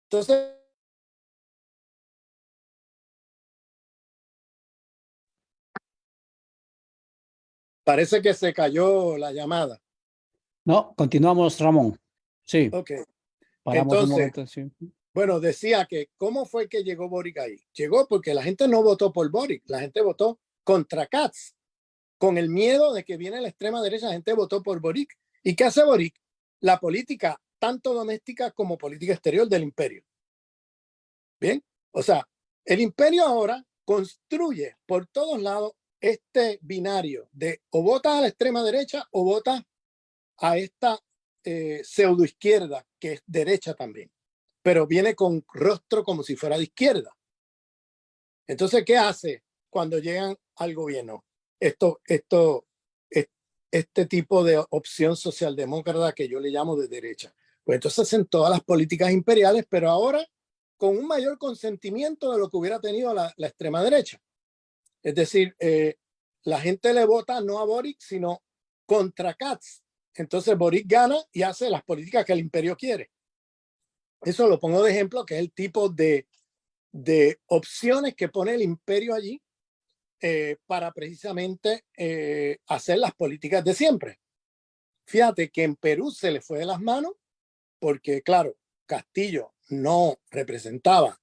Entonces, parece que se cayó la llamada. No, continuamos, Ramón. Sí, Ok, paramos un entonces, momento. Sí. bueno, decía que ¿cómo fue que llegó Boric ahí? Llegó porque la gente no votó por Boric, la gente votó contra Katz. Con el miedo de que viene la extrema derecha, la gente votó por Boric. ¿Y qué hace Boric? La política, tanto doméstica como política exterior del imperio. Bien, o sea, el imperio ahora construye por todos lados este binario de o votas a la extrema derecha o votas a esta pseudo izquierda que es derecha también, pero viene con rostro como si fuera de izquierda. Entonces, ¿qué hace cuando llegan al gobierno? Este tipo de opción socialdemócrata que yo le llamo de derecha. Pues entonces hacen todas las políticas imperiales, pero ahora con un mayor consentimiento de lo que hubiera tenido la extrema derecha. Es decir, la gente le vota no a Boric, sino contra Katz. Entonces Boric gana y hace las políticas que el imperio quiere. Eso lo pongo de ejemplo, que es el tipo de opciones que pone el imperio allí para precisamente hacer las políticas de siempre. Fíjate que en Perú se le fue de las manos porque, claro, Castillo no representaba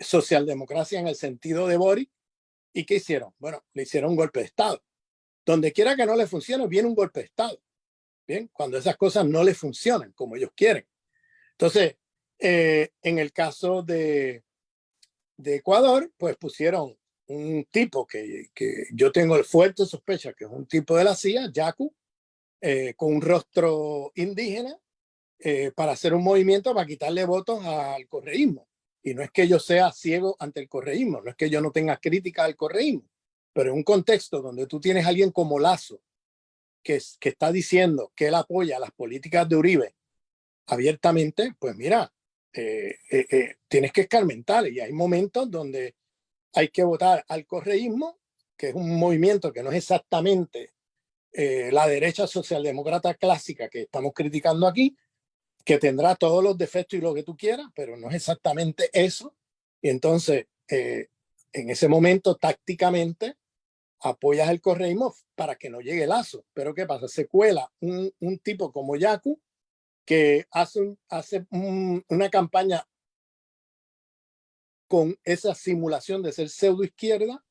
socialdemocracia en el sentido de Boric. ¿Y qué hicieron? Bueno, le hicieron un golpe de Estado. Donde quiera que no le funcione, viene un golpe de Estado. Bien, cuando esas cosas no le funcionan como ellos quieren. Entonces, en el caso de Ecuador, pues pusieron un tipo que yo tengo el fuerte sospecha que es un tipo de la CIA, Yacu, con un rostro indígena, para hacer un movimiento para quitarle votos al correísmo. Y no es que yo sea ciego ante el correísmo, no es que yo no tenga crítica al correísmo, pero en un contexto donde tú tienes a alguien como Lazo, que está diciendo que él apoya las políticas de Uribe abiertamente, pues mira, tienes que escarmentar y hay momentos donde hay que votar al correísmo, que es un movimiento que no es exactamente la derecha socialdemócrata clásica que estamos criticando aquí, que tendrá todos los defectos y lo que tú quieras, pero no es exactamente eso. Y entonces, en ese momento, tácticamente, apoyas el correísmo para que no llegue Lazo. Pero ¿qué pasa? Se cuela un tipo como Yacu que hace una campaña con esa simulación de ser pseudo izquierda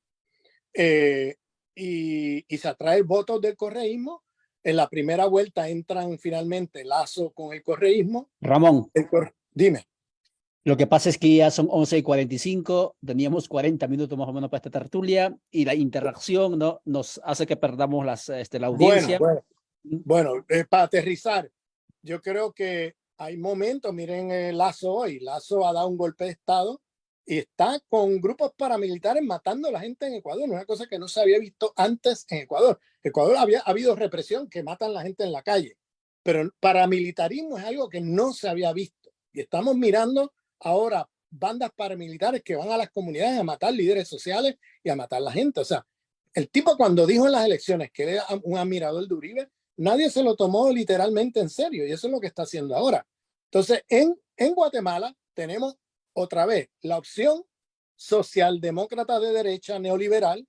y se atrae votos del correísmo. En la primera vuelta entran finalmente Lazo con el correísmo. Ramón, Dime. lo que pasa es que ya son 11:45, teníamos 40 minutos más o menos para esta tertulia y la interacción, ¿no?, nos hace que perdamos la Bueno, audiencia. bueno, para aterrizar, yo creo que hay momentos, miren Lazo hoy, Lazo ha dado un golpe de Estado y está con grupos paramilitares matando a la gente en Ecuador, una cosa que no se había visto antes en Ecuador. Ecuador ha habido represión que matan a la gente en la calle, pero paramilitarismo es algo que no se había visto y estamos mirando ahora bandas paramilitares que van a las comunidades a matar líderes sociales y a matar a la gente. O sea, el tipo cuando dijo en las elecciones que era un admirador de Uribe, nadie se lo tomó literalmente en serio y eso es lo que está haciendo ahora. Entonces, en Guatemala tenemos otra vez la opción socialdemócrata de derecha neoliberal,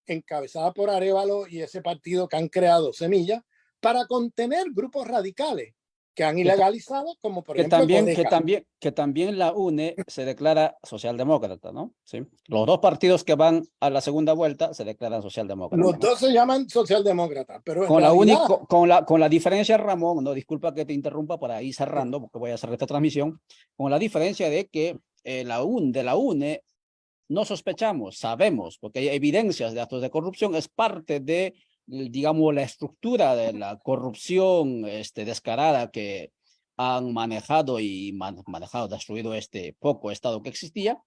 encabezada por Arévalo y ese partido que han creado Semilla, para contener grupos radicales que han ilegalizado, como por ejemplo Codeca. Que también la UNE se declara socialdemócrata, ¿no? Sí. Los dos partidos que van a la segunda vuelta se declaran socialdemócratas, Los ¿no? dos se llaman socialdemócratas, pero en Con la realidad, única, con la diferencia, Ramón, no, disculpa que te interrumpa para ir cerrando, porque voy a hacer esta transmisión, con la diferencia de que de la UNE no sospechamos, sabemos, porque hay evidencias de actos de corrupción, es parte de, digamos, la estructura de la corrupción descarada que han manejado y manejado, destruido este poco Estado que existía.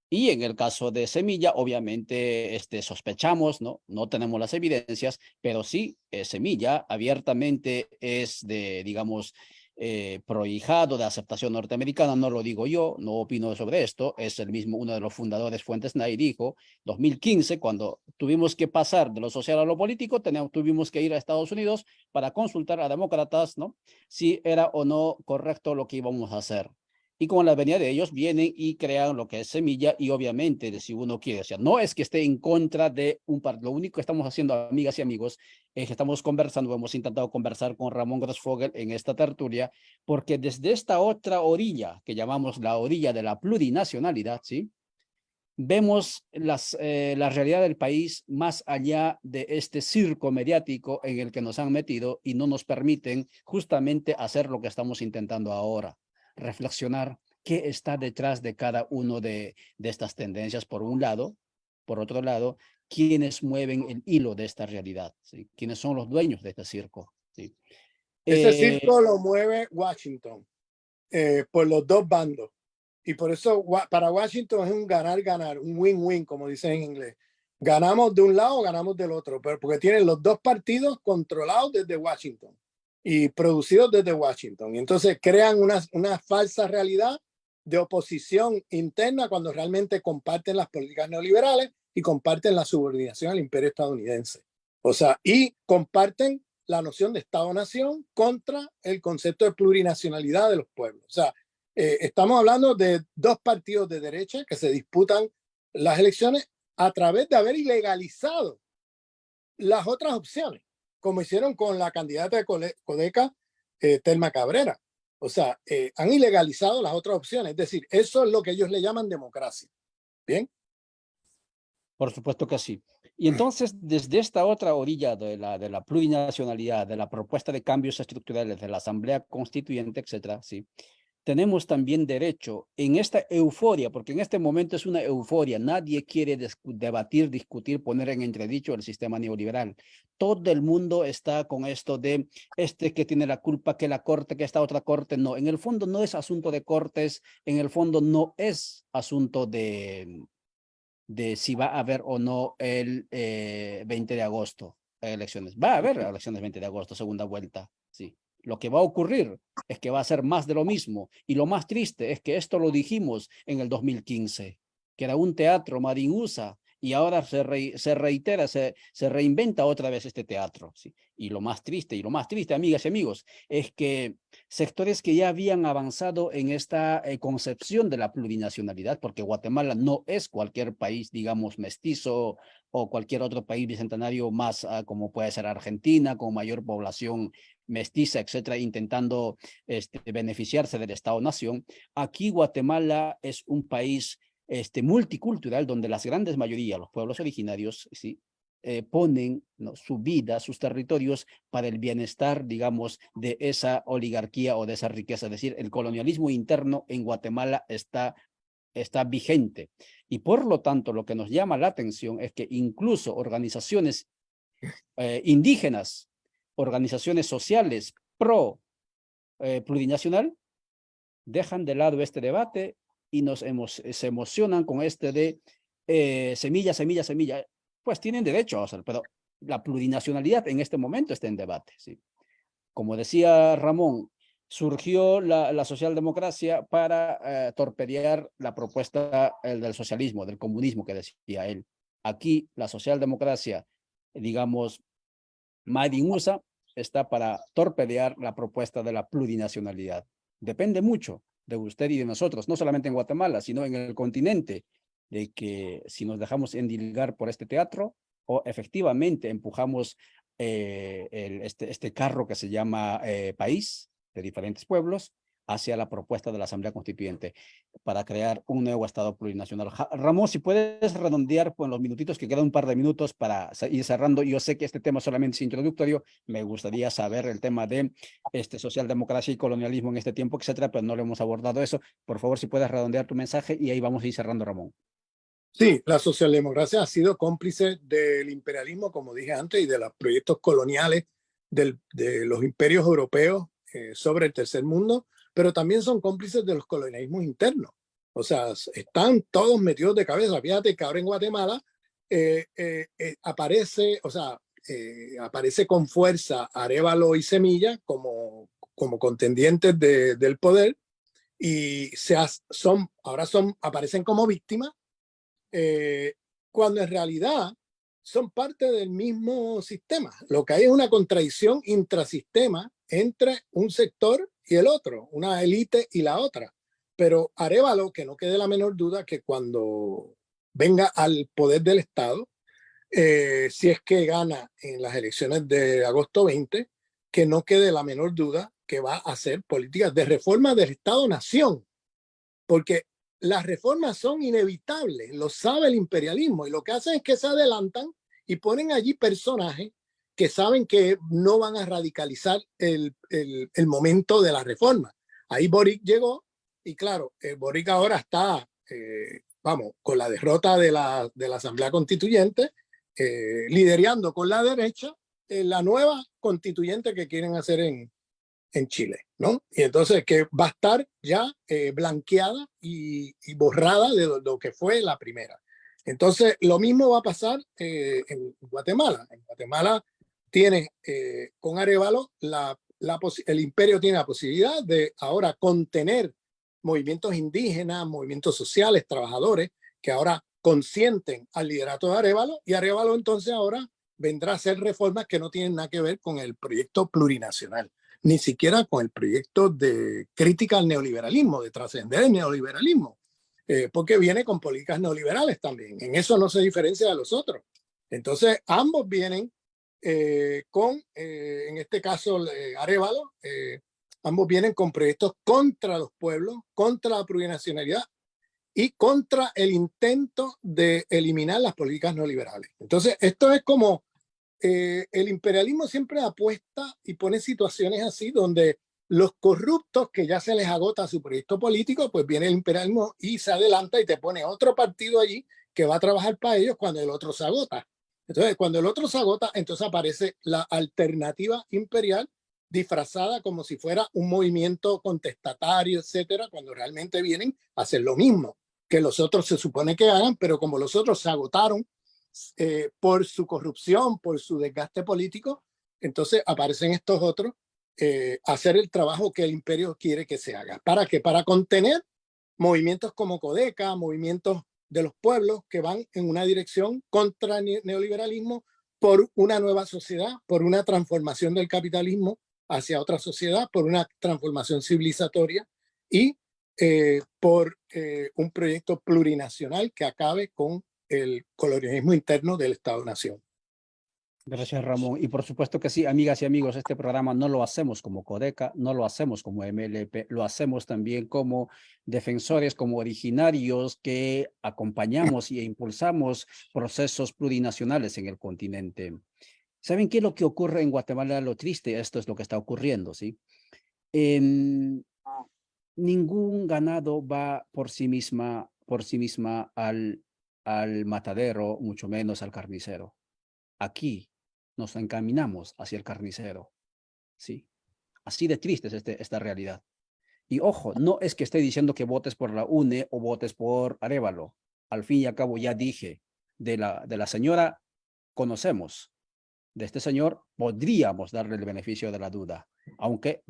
Y en el caso de Semilla, obviamente sospechamos, ¿no? No tenemos las evidencias, pero sí, Semilla abiertamente es de, digamos, prohijado de aceptación norteamericana, no lo digo yo, no opino sobre esto, es el mismo, uno de los fundadores, Fuentes Nay, dijo, 2015, cuando tuvimos que pasar de lo social a lo político, tuvimos que ir a Estados Unidos para consultar a demócratas, ¿no?, si era o no correcto lo que íbamos a hacer. Y con la venida de ellos vienen y crean lo que es Semilla y obviamente si uno quiere, o sea, no es que esté en contra de un partido, lo único que estamos haciendo, amigas y amigos, es que estamos conversando, hemos intentado conversar con Ramón Grossfogel en esta tertulia, porque desde esta otra orilla, que llamamos la orilla de la plurinacionalidad, ¿sí? Vemos la realidad del país más allá de este circo mediático en el que nos han metido y no nos permiten justamente hacer lo que estamos intentando ahora, reflexionar qué está detrás de cada uno de estas tendencias, por un lado, por otro lado, quiénes mueven el hilo de esta realidad, ¿sí? Quiénes son los dueños de este circo, ¿sí? Ese Eh, circo lo mueve Washington por los dos bandos. Y por eso para Washington es un ganar-ganar, un win-win, como dicen en inglés. Ganamos de un lado, ganamos del otro, pero porque tienen los dos partidos controlados desde Washington y producidos desde Washington. Y entonces crean una falsa realidad de oposición interna cuando realmente comparten las políticas neoliberales y comparten la subordinación al imperio estadounidense. O sea, y comparten la noción de Estado-nación contra el concepto de plurinacionalidad de los pueblos. O sea, estamos hablando de dos partidos de derecha que se disputan las elecciones a través de haber ilegalizado las otras opciones, como hicieron con la candidata de Codeca, Telma Cabrera. O sea, han ilegalizado las otras opciones. Es decir, eso es lo que ellos le llaman democracia. Bien. Por supuesto que sí. Y entonces, desde esta otra orilla de la plurinacionalidad, de la propuesta de cambios estructurales de la Asamblea Constituyente, etcétera, sí, tenemos también derecho en esta euforia, porque en este momento es una euforia, nadie quiere debatir, discutir, poner en entredicho el sistema neoliberal. Todo el mundo está con esto de este que tiene la culpa, que la corte, que esta otra corte. No, en el fondo no es asunto de cortes, en el fondo no es asunto de si va a haber o no el 20 de agosto elecciones. Va a haber elecciones 20 de agosto, segunda vuelta, sí. Lo que va a ocurrir es que va a ser más de lo mismo. Y lo más triste es que esto lo dijimos en el 2015, que era un teatro Marín USA, y ahora se reitera, se reinventa otra vez este teatro. ¿Sí? Y lo más triste, amigas y amigos, es que sectores que ya habían avanzado en esta concepción de la plurinacionalidad, porque Guatemala no es cualquier país, digamos, mestizo o cualquier otro país bicentenario más como puede ser Argentina, con mayor población mestiza, etcétera, intentando beneficiarse del Estado-nación. Aquí Guatemala es un país multicultural donde las grandes mayorías, los pueblos originarios, ¿sí? Ponen, ¿no?, su vida, sus territorios para el bienestar, digamos, de esa oligarquía o de esa riqueza. Es decir, el colonialismo interno en Guatemala está vigente. Y por lo tanto, lo que nos llama la atención es que incluso organizaciones indígenas, organizaciones sociales pro plurinacional, dejan de lado este debate y se emocionan con este de semilla, semilla, semilla. Pues tienen derecho a hacer, pero la plurinacionalidad en este momento está en debate. ¿Sí? Como decía Ramón, surgió la socialdemocracia para torpedear la propuesta del socialismo, del comunismo que decía él. Aquí la socialdemocracia, digamos, Made in USA, está para torpedear la propuesta de la plurinacionalidad. Depende mucho de usted y de nosotros, no solamente en Guatemala, sino en el continente, de que si nos dejamos endilgar por este teatro o efectivamente empujamos este carro que se llama país de diferentes pueblos hacia la propuesta de la Asamblea Constituyente para crear un nuevo Estado plurinacional. Ramón, si puedes redondear con los minutitos que quedan, un par de minutos para ir cerrando. Yo sé que este tema solamente es introductorio, me gustaría saber el tema de socialdemocracia y colonialismo en este tiempo, etcétera, pero no lo hemos abordado eso. Por favor, si puedes redondear tu mensaje y ahí vamos a ir cerrando, Ramón. Sí, la socialdemocracia ha sido cómplice del imperialismo, como dije antes, y de los proyectos coloniales de los imperios europeos sobre el tercer mundo, pero también son cómplices de los colonialismos internos. O sea, están todos metidos de cabeza. Fíjate que ahora en Guatemala aparece, o sea, aparece con fuerza Arévalo y Semilla como contendientes del poder y aparecen como víctimas cuando en realidad son parte del mismo sistema. Lo que hay es una contradicción intrasistema entre un sector y el otro, una élite y la otra. Pero Arévalo, que no quede la menor duda que cuando venga al poder del Estado, si es que gana en las elecciones de agosto 20, que no quede la menor duda que va a hacer políticas de reforma del Estado-Nación, porque las reformas son inevitables, lo sabe el imperialismo, y lo que hacen es que se adelantan y ponen allí personajes que saben que no van a radicalizar el momento de la reforma. Ahí Boric llegó y claro, Boric ahora está, vamos, con la derrota de la Asamblea Constituyente, liderando con la derecha la nueva constituyente que quieren hacer en Chile, ¿no? Y entonces que va a estar ya blanqueada y borrada de lo que fue la primera. Entonces, lo mismo va a pasar en Guatemala. En Guatemala tiene con Arévalo el imperio tiene la posibilidad de ahora contener movimientos indígenas, movimientos sociales, trabajadores, que ahora consienten al liderato de Arévalo, y Arévalo entonces ahora vendrá a hacer reformas que no tienen nada que ver con el proyecto plurinacional, ni siquiera con el proyecto de crítica al neoliberalismo, de trascender el neoliberalismo, porque viene con políticas neoliberales también. En eso no se diferencia de los otros. Entonces, ambos vienen en este caso, Arévalo, ambos vienen con proyectos contra los pueblos, contra la plurinacionalidad y contra el intento de eliminar las políticas neoliberales. Entonces, esto es como el imperialismo siempre apuesta y pone situaciones así donde los corruptos que ya se les agota su proyecto político, pues viene el imperialismo y se adelanta y te pone otro partido allí que va a trabajar para ellos cuando el otro se agota. Entonces, cuando el otro se agota, entonces aparece la alternativa imperial disfrazada como si fuera un movimiento contestatario, etcétera, cuando realmente vienen a hacer lo mismo que los otros se supone que hagan, pero como los otros se agotaron por su corrupción, por su desgaste político, entonces aparecen estos otros hacer el trabajo que el imperio quiere que se haga. ¿Para qué? Para contener movimientos como Codeca, movimientos de los pueblos que van en una dirección contra el neoliberalismo, por una nueva sociedad, por una transformación del capitalismo hacia otra sociedad, por una transformación civilizatoria y por un proyecto plurinacional que acabe con el colonialismo interno del Estado-Nación. Gracias, Ramón. Y por supuesto que sí, amigas y amigos, este programa no lo hacemos como Codeca, no lo hacemos como MLP, lo hacemos también como defensores, como originarios que acompañamos y impulsamos procesos plurinacionales en el continente. ¿Saben qué es lo que ocurre en Guatemala? Lo triste, esto es lo que está ocurriendo, ¿sí? Ningún ganado va por sí misma al matadero, mucho menos al carnicero. Aquí nos encaminamos hacia el carnicero, ¿sí? Así de triste es esta realidad. Y ojo, no es que esté diciendo que votes por la UNE o votes por Arévalo. Al fin y al cabo ya dije, de la señora conocemos, de este señor podríamos darle el beneficio de la duda, aunque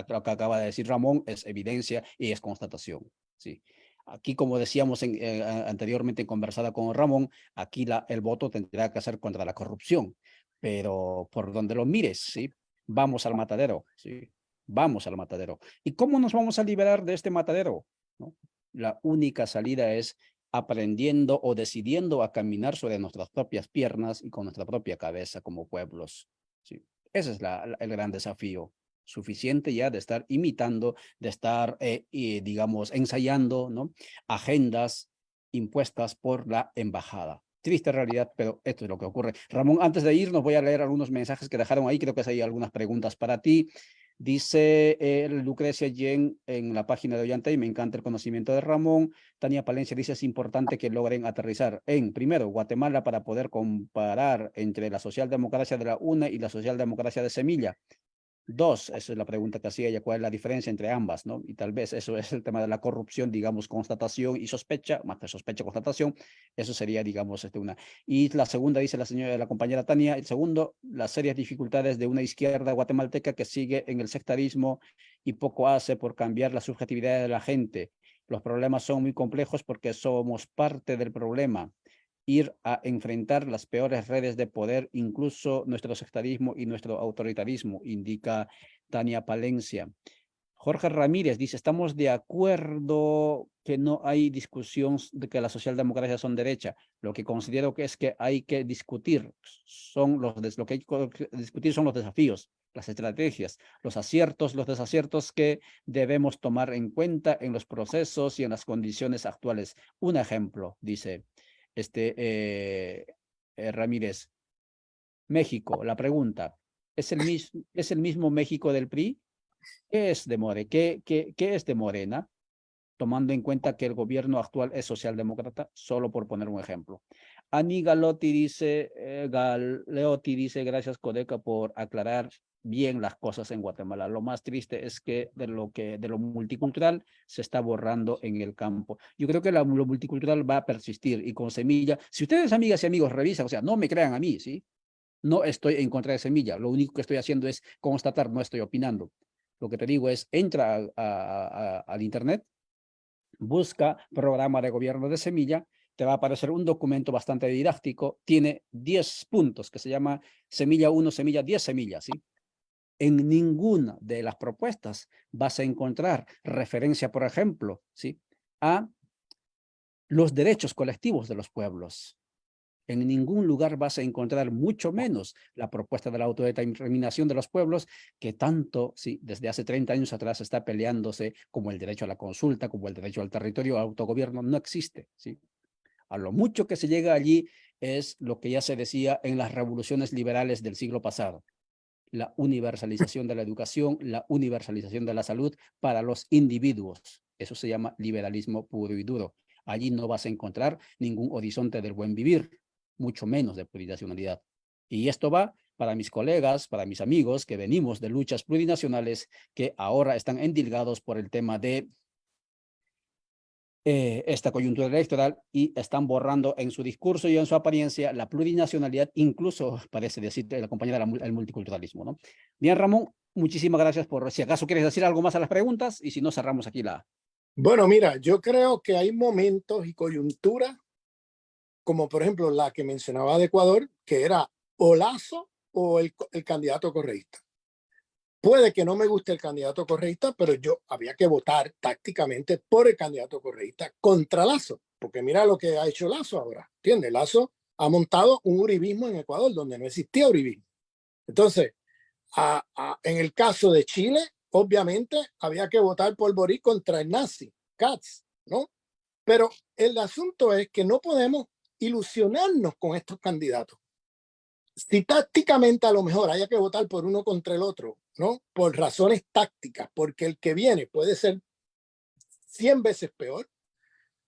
lo que acaba de decir Ramón es evidencia y es constatación, ¿sí? Aquí, como decíamos anteriormente conversada con Ramón, aquí el voto tendrá que ser contra la corrupción, pero por donde lo mires, ¿sí? Vamos al matadero, ¿sí? Vamos al matadero. ¿Y cómo nos vamos a liberar de este matadero? ¿No? La única salida es aprendiendo o decidiendo a caminar sobre nuestras propias piernas y con nuestra propia cabeza como pueblos. ¿Sí? Ese es el gran desafío. Suficiente ya de estar imitando, de estar, digamos, ensayando, ¿no? Agendas impuestas por la embajada. Triste realidad, pero esto es lo que ocurre. Ramón, antes de irnos voy a leer algunos mensajes que dejaron ahí. Creo que hay algunas preguntas para ti. Dice Lucrecia Yen en la página de Ollantay, me encanta el conocimiento de Ramón. Tania Palencia dice, es importante que logren aterrizar en, primero, Guatemala para poder comparar entre la socialdemocracia de la UNE y la socialdemocracia de Semilla. Dos, esa es la pregunta que hacía ella, ¿cuál es la diferencia entre ambas? ¿No? Y tal vez eso es el tema de la corrupción, digamos, constatación y sospecha, más que sospecha, constatación, eso sería, digamos, una. Y la segunda, dice la compañera Tania, el segundo, las serias dificultades de una izquierda guatemalteca que sigue en el sectarismo y poco hace por cambiar la subjetividad de la gente. Los problemas son muy complejos porque somos parte del problema. Ir a enfrentar las peores redes de poder, incluso nuestro sectarismo y nuestro autoritarismo, indica Tania Palencia. Jorge Ramírez dice, estamos de acuerdo que no hay discusión de que las socialdemocracias son derecha. Lo que considero que es que hay que discutir, lo que hay que discutir son los desafíos, las estrategias, los aciertos, los desaciertos que debemos tomar en cuenta en los procesos y en las condiciones actuales. Un ejemplo, dice Ramírez. México, la pregunta, ¿es el mismo México del PRI? ¿Qué es de qué es de Morena? Tomando en cuenta que el gobierno actual es socialdemócrata, solo por poner un ejemplo. Ani Galeotti dice, gracias Codeca por aclarar bien las cosas en Guatemala. Lo más triste es que de lo multicultural se está borrando en el campo. Yo creo que lo multicultural va a persistir y con Semilla, si ustedes amigas y amigos revisan, o sea, no me crean a mí, ¿sí? No estoy en contra de Semilla, lo único que estoy haciendo es constatar, no estoy opinando. Lo que te digo es, entra al internet, busca programa de gobierno de Semilla, te va a aparecer un documento bastante didáctico, tiene 10 puntos que se llama Semilla 1, Semilla 10 semillas, ¿sí? En ninguna de las propuestas vas a encontrar referencia, por ejemplo, ¿sí?, a los derechos colectivos de los pueblos. En ningún lugar vas a encontrar, mucho menos la propuesta de la autodeterminación de los pueblos, que tanto, sí, desde hace 30 años atrás está peleándose, como el derecho a la consulta, como el derecho al territorio, al autogobierno, no existe, ¿sí? A lo mucho que se llega allí es lo que ya se decía en las revoluciones liberales del siglo pasado: la universalización de la educación, la universalización de la salud para los individuos. Eso se llama liberalismo puro y duro. Allí no vas a encontrar ningún horizonte del buen vivir, mucho menos de plurinacionalidad. Y esto va para mis colegas, para mis amigos que venimos de luchas plurinacionales, que ahora están endilgados por el tema de esta coyuntura electoral y están borrando en su discurso y en su apariencia la plurinacionalidad, incluso parece decir acompañada al multiculturalismo, ¿no? Bien, Ramón, muchísimas gracias por, si acaso quieres decir algo más a las preguntas, y si no, cerramos aquí la... Bueno, mira, yo creo que hay momentos y coyunturas, como por ejemplo la que mencionaba de Ecuador, que era o Lazo o el candidato correísta. Puede que no me guste el candidato correísta, pero yo había que votar tácticamente por el candidato correísta contra Lazo, porque mira lo que ha hecho Lazo ahora, ¿entiendes? Lazo ha montado un uribismo en Ecuador donde no existía uribismo. Entonces, en el caso de Chile, obviamente había que votar por Boric contra el nazi, Katz, ¿no? Pero el asunto es que no podemos ilusionarnos con estos candidatos. Si tácticamente a lo mejor haya que votar por uno contra el otro, ¿no? Por razones tácticas, porque el que viene puede ser 100 veces peor,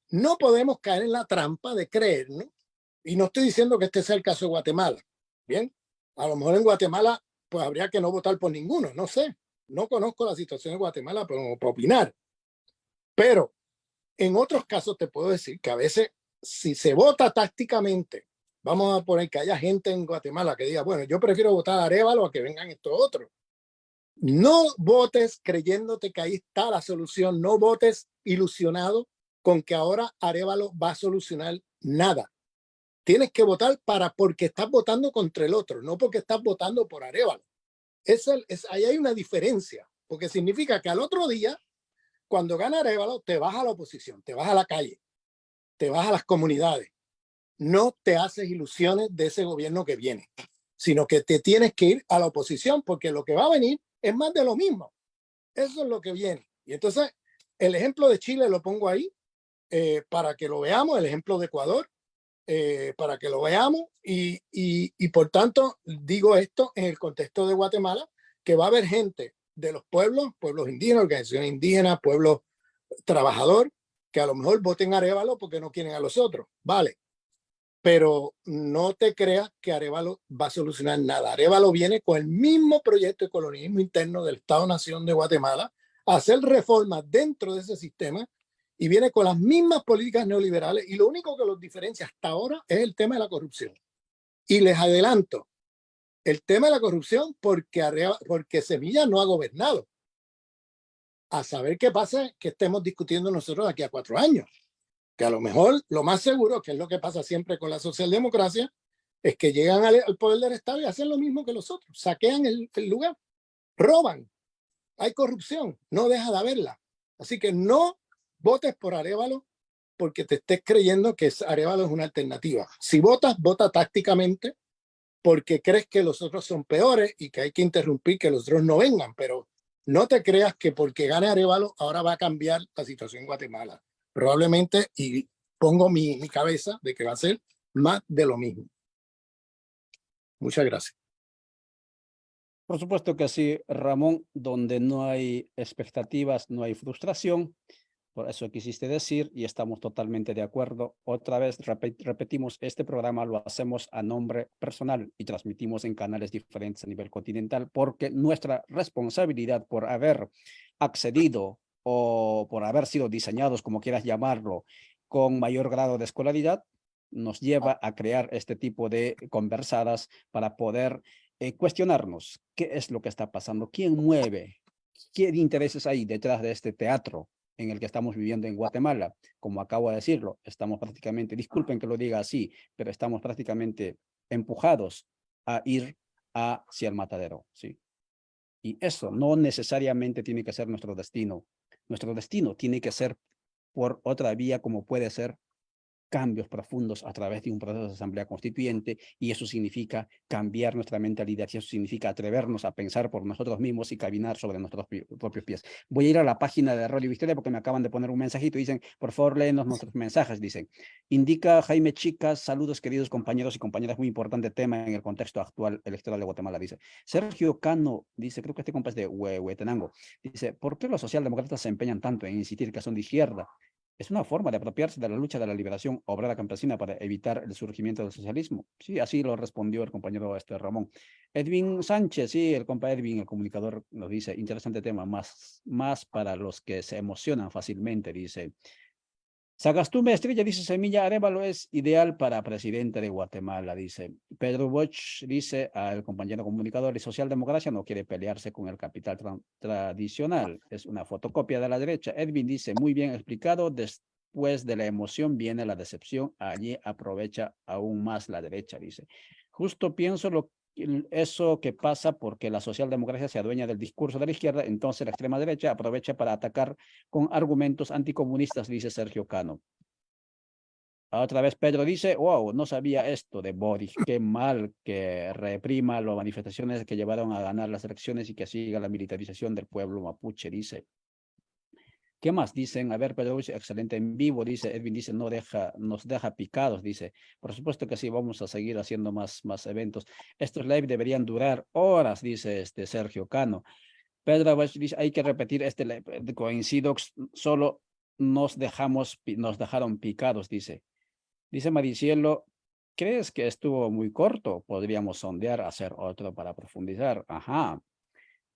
no podemos caer en la trampa de creer, ¿no? Y no estoy diciendo que este sea el caso de Guatemala, ¿bien? A lo mejor en Guatemala pues habría que no votar por ninguno, no sé. No conozco la situación de Guatemala para opinar. Pero en otros casos te puedo decir que a veces, si se vota tácticamente, vamos a poner que haya gente en Guatemala que diga, bueno, yo prefiero votar a Arévalo a que vengan estos otros. No votes creyéndote que ahí está la solución, no votes ilusionado con que ahora Arévalo va a solucionar nada. Tienes que votar porque estás votando contra el otro, no porque estás votando por Arévalo. Ahí hay una diferencia, porque significa que al otro día, cuando gana Arévalo, te vas a la oposición, te vas a la calle, te vas a las comunidades. No te haces ilusiones de ese gobierno que viene, sino que te tienes que ir a la oposición, porque lo que va a venir es más de lo mismo. Eso es lo que viene. Y entonces, el ejemplo de Chile lo pongo ahí para que lo veamos, el ejemplo de Ecuador, para que lo veamos. Y por tanto, digo esto en el contexto de Guatemala, que va a haber gente de los pueblos indígenas, organizaciones indígenas, pueblos trabajador, que a lo mejor voten a Arévalo porque no quieren a los otros. Vale. Pero no te creas que Arévalo va a solucionar nada. Arévalo viene con el mismo proyecto de colonialismo interno del Estado-Nación de Guatemala, a hacer reformas dentro de ese sistema, y viene con las mismas políticas neoliberales, y lo único que los diferencia hasta ahora es el tema de la corrupción. Y les adelanto, el tema de la corrupción porque Semilla no ha gobernado. A saber qué pasa que estemos discutiendo nosotros de aquí a 4 años. Que a lo mejor lo más seguro, que es lo que pasa siempre con la socialdemocracia, es que llegan al poder del Estado y hacen lo mismo que los otros, saquean el lugar, roban. hay corrupción, no deja de haberla. Así que no votes por Arévalo porque te estés creyendo que Arévalo es una alternativa. Si votas, vota tácticamente porque crees que los otros son peores y que hay que interrumpir que los otros no vengan, pero no te creas que porque gane Arévalo ahora va a cambiar la situación en Guatemala. Probablemente, y pongo mi cabeza de que va a ser más de lo mismo. Muchas gracias. Por supuesto que sí, Ramón, donde no hay expectativas, no hay frustración. Por eso quisiste decir y estamos totalmente de acuerdo. Otra vez repetimos, este programa lo hacemos a nombre personal y transmitimos en canales diferentes a nivel continental porque nuestra responsabilidad por haber accedido o por haber sido diseñados, como quieras llamarlo, con mayor grado de escolaridad, nos lleva a crear este tipo de conversadas para poder cuestionarnos qué es lo que está pasando, quién mueve, qué intereses hay detrás de este teatro en el que estamos viviendo en Guatemala. Como acabo de decirlo, estamos prácticamente, disculpen que lo diga así, pero estamos prácticamente empujados a ir hacia el matadero, ¿sí? Y eso no necesariamente tiene que ser nuestro destino. Nuestro destino tiene que ser por otra vía, como puede ser cambios profundos a través de un proceso de asamblea constituyente, y eso significa cambiar nuestra mentalidad, y eso significa atrevernos a pensar por nosotros mismos y caminar sobre nuestros propios pies. Voy a ir a la página de Radio Victoria porque me acaban de poner un mensajito, dicen, por favor, léenos nuestros mensajes, dicen. Indica Jaime Chicas, saludos queridos compañeros y compañeras, muy importante tema en el contexto actual electoral de Guatemala, dice. Sergio Cano, dice, creo que este compa es de Huehuetenango, dice, ¿por qué los socialdemócratas se empeñan tanto en insistir que son de izquierda? Es una forma de apropiarse de la lucha de la liberación obrera campesina para evitar el surgimiento del socialismo. Sí, así lo respondió el compañero Ramón. Edwin Sánchez, sí, el compa Edwin, el comunicador, nos dice, interesante tema, más para los que se emocionan fácilmente, dice. Sagastume Estrella dice, Semilla Arévalo es ideal para presidente de Guatemala, dice. Pedro Boch dice al compañero comunicador, y socialdemocracia no quiere pelearse con el capital tradicional, es una fotocopia de la derecha. Edwin dice, muy bien explicado, después de la emoción viene la decepción, allí aprovecha aún más la derecha, dice. Justo pienso eso que pasa porque la socialdemocracia se adueña del discurso de la izquierda, entonces la extrema derecha aprovecha para atacar con argumentos anticomunistas, dice Sergio Cano. Otra vez Pedro dice, wow, no sabía esto de Boris, qué mal que reprima las manifestaciones que llevaron a ganar las elecciones y que siga la militarización del pueblo mapuche, dice. ¿Qué más dicen? A ver, Pedro dice, excelente en vivo, dice. Edwin dice, nos deja picados, dice. Por supuesto que sí, vamos a seguir haciendo más eventos. Estos live deberían durar horas, dice Sergio Cano. Pedro dice, hay que repetir este live. Coincido, solo nos dejaron picados, dice. Dice Maricielo, ¿crees que estuvo muy corto? Podríamos sondear, hacer otro para profundizar. Ajá.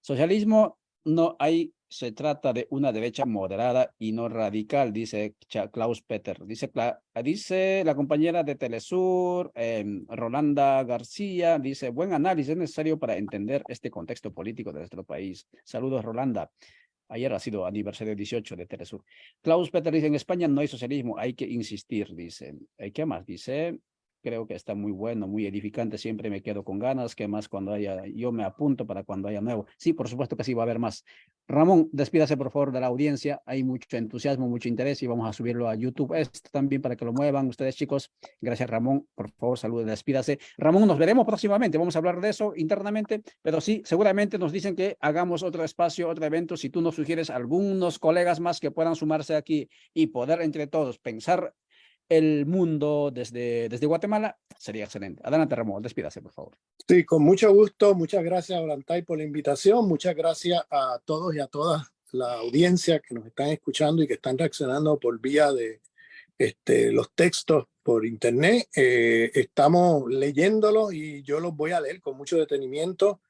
Socialismo no hay, se trata de una derecha moderada y no radical, dice Klaus Peter. Dice la compañera de Telesur, Rolanda García, dice, buen análisis es necesario para entender este contexto político de nuestro país. Saludos, Rolanda. Ayer ha sido aniversario 18 de Telesur. Klaus Peter dice, en España no hay socialismo, hay que insistir, dice. ¿Qué más? Dice, creo que está muy bueno, muy edificante, siempre me quedo con ganas, que más cuando haya, yo me apunto para cuando haya nuevo. Sí, por supuesto que sí, va a haber más. Ramón, despídase por favor de la audiencia, hay mucho entusiasmo, mucho interés y vamos a subirlo a YouTube esto también para que lo muevan ustedes, chicos. Gracias, Ramón, por favor, saludos, despídase. Ramón, nos veremos próximamente, vamos a hablar de eso internamente, pero sí, seguramente nos dicen que hagamos otro espacio, otro evento, si tú nos sugieres algunos colegas más que puedan sumarse aquí y poder entre todos pensar el mundo desde Guatemala, sería excelente. Adelante, Ramón, despídase, por favor. Sí, con mucho gusto. Muchas gracias, Ollantay, por la invitación. Muchas gracias a todos y a todas la audiencia que nos están escuchando y que están reaccionando por vía de los textos por internet. Estamos leyéndolos y yo los voy a leer con mucho detenimiento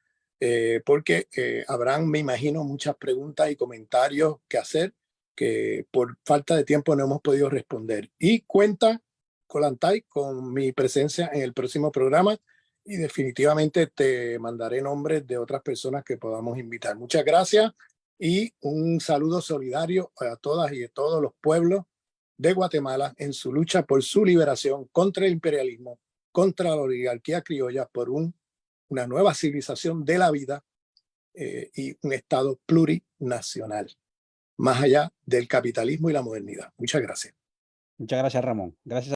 porque habrán, me imagino, muchas preguntas y comentarios que hacer que por falta de tiempo no hemos podido responder. Y cuenta, Ollantay, con mi presencia en el próximo programa y definitivamente te mandaré nombres de otras personas que podamos invitar. Muchas gracias y un saludo solidario a todas y a todos los pueblos de Guatemala en su lucha por su liberación contra el imperialismo, contra la oligarquía criolla, por una nueva civilización de la vida y un Estado plurinacional, más allá del capitalismo y la modernidad. Muchas gracias. Muchas gracias, Ramón. Gracias.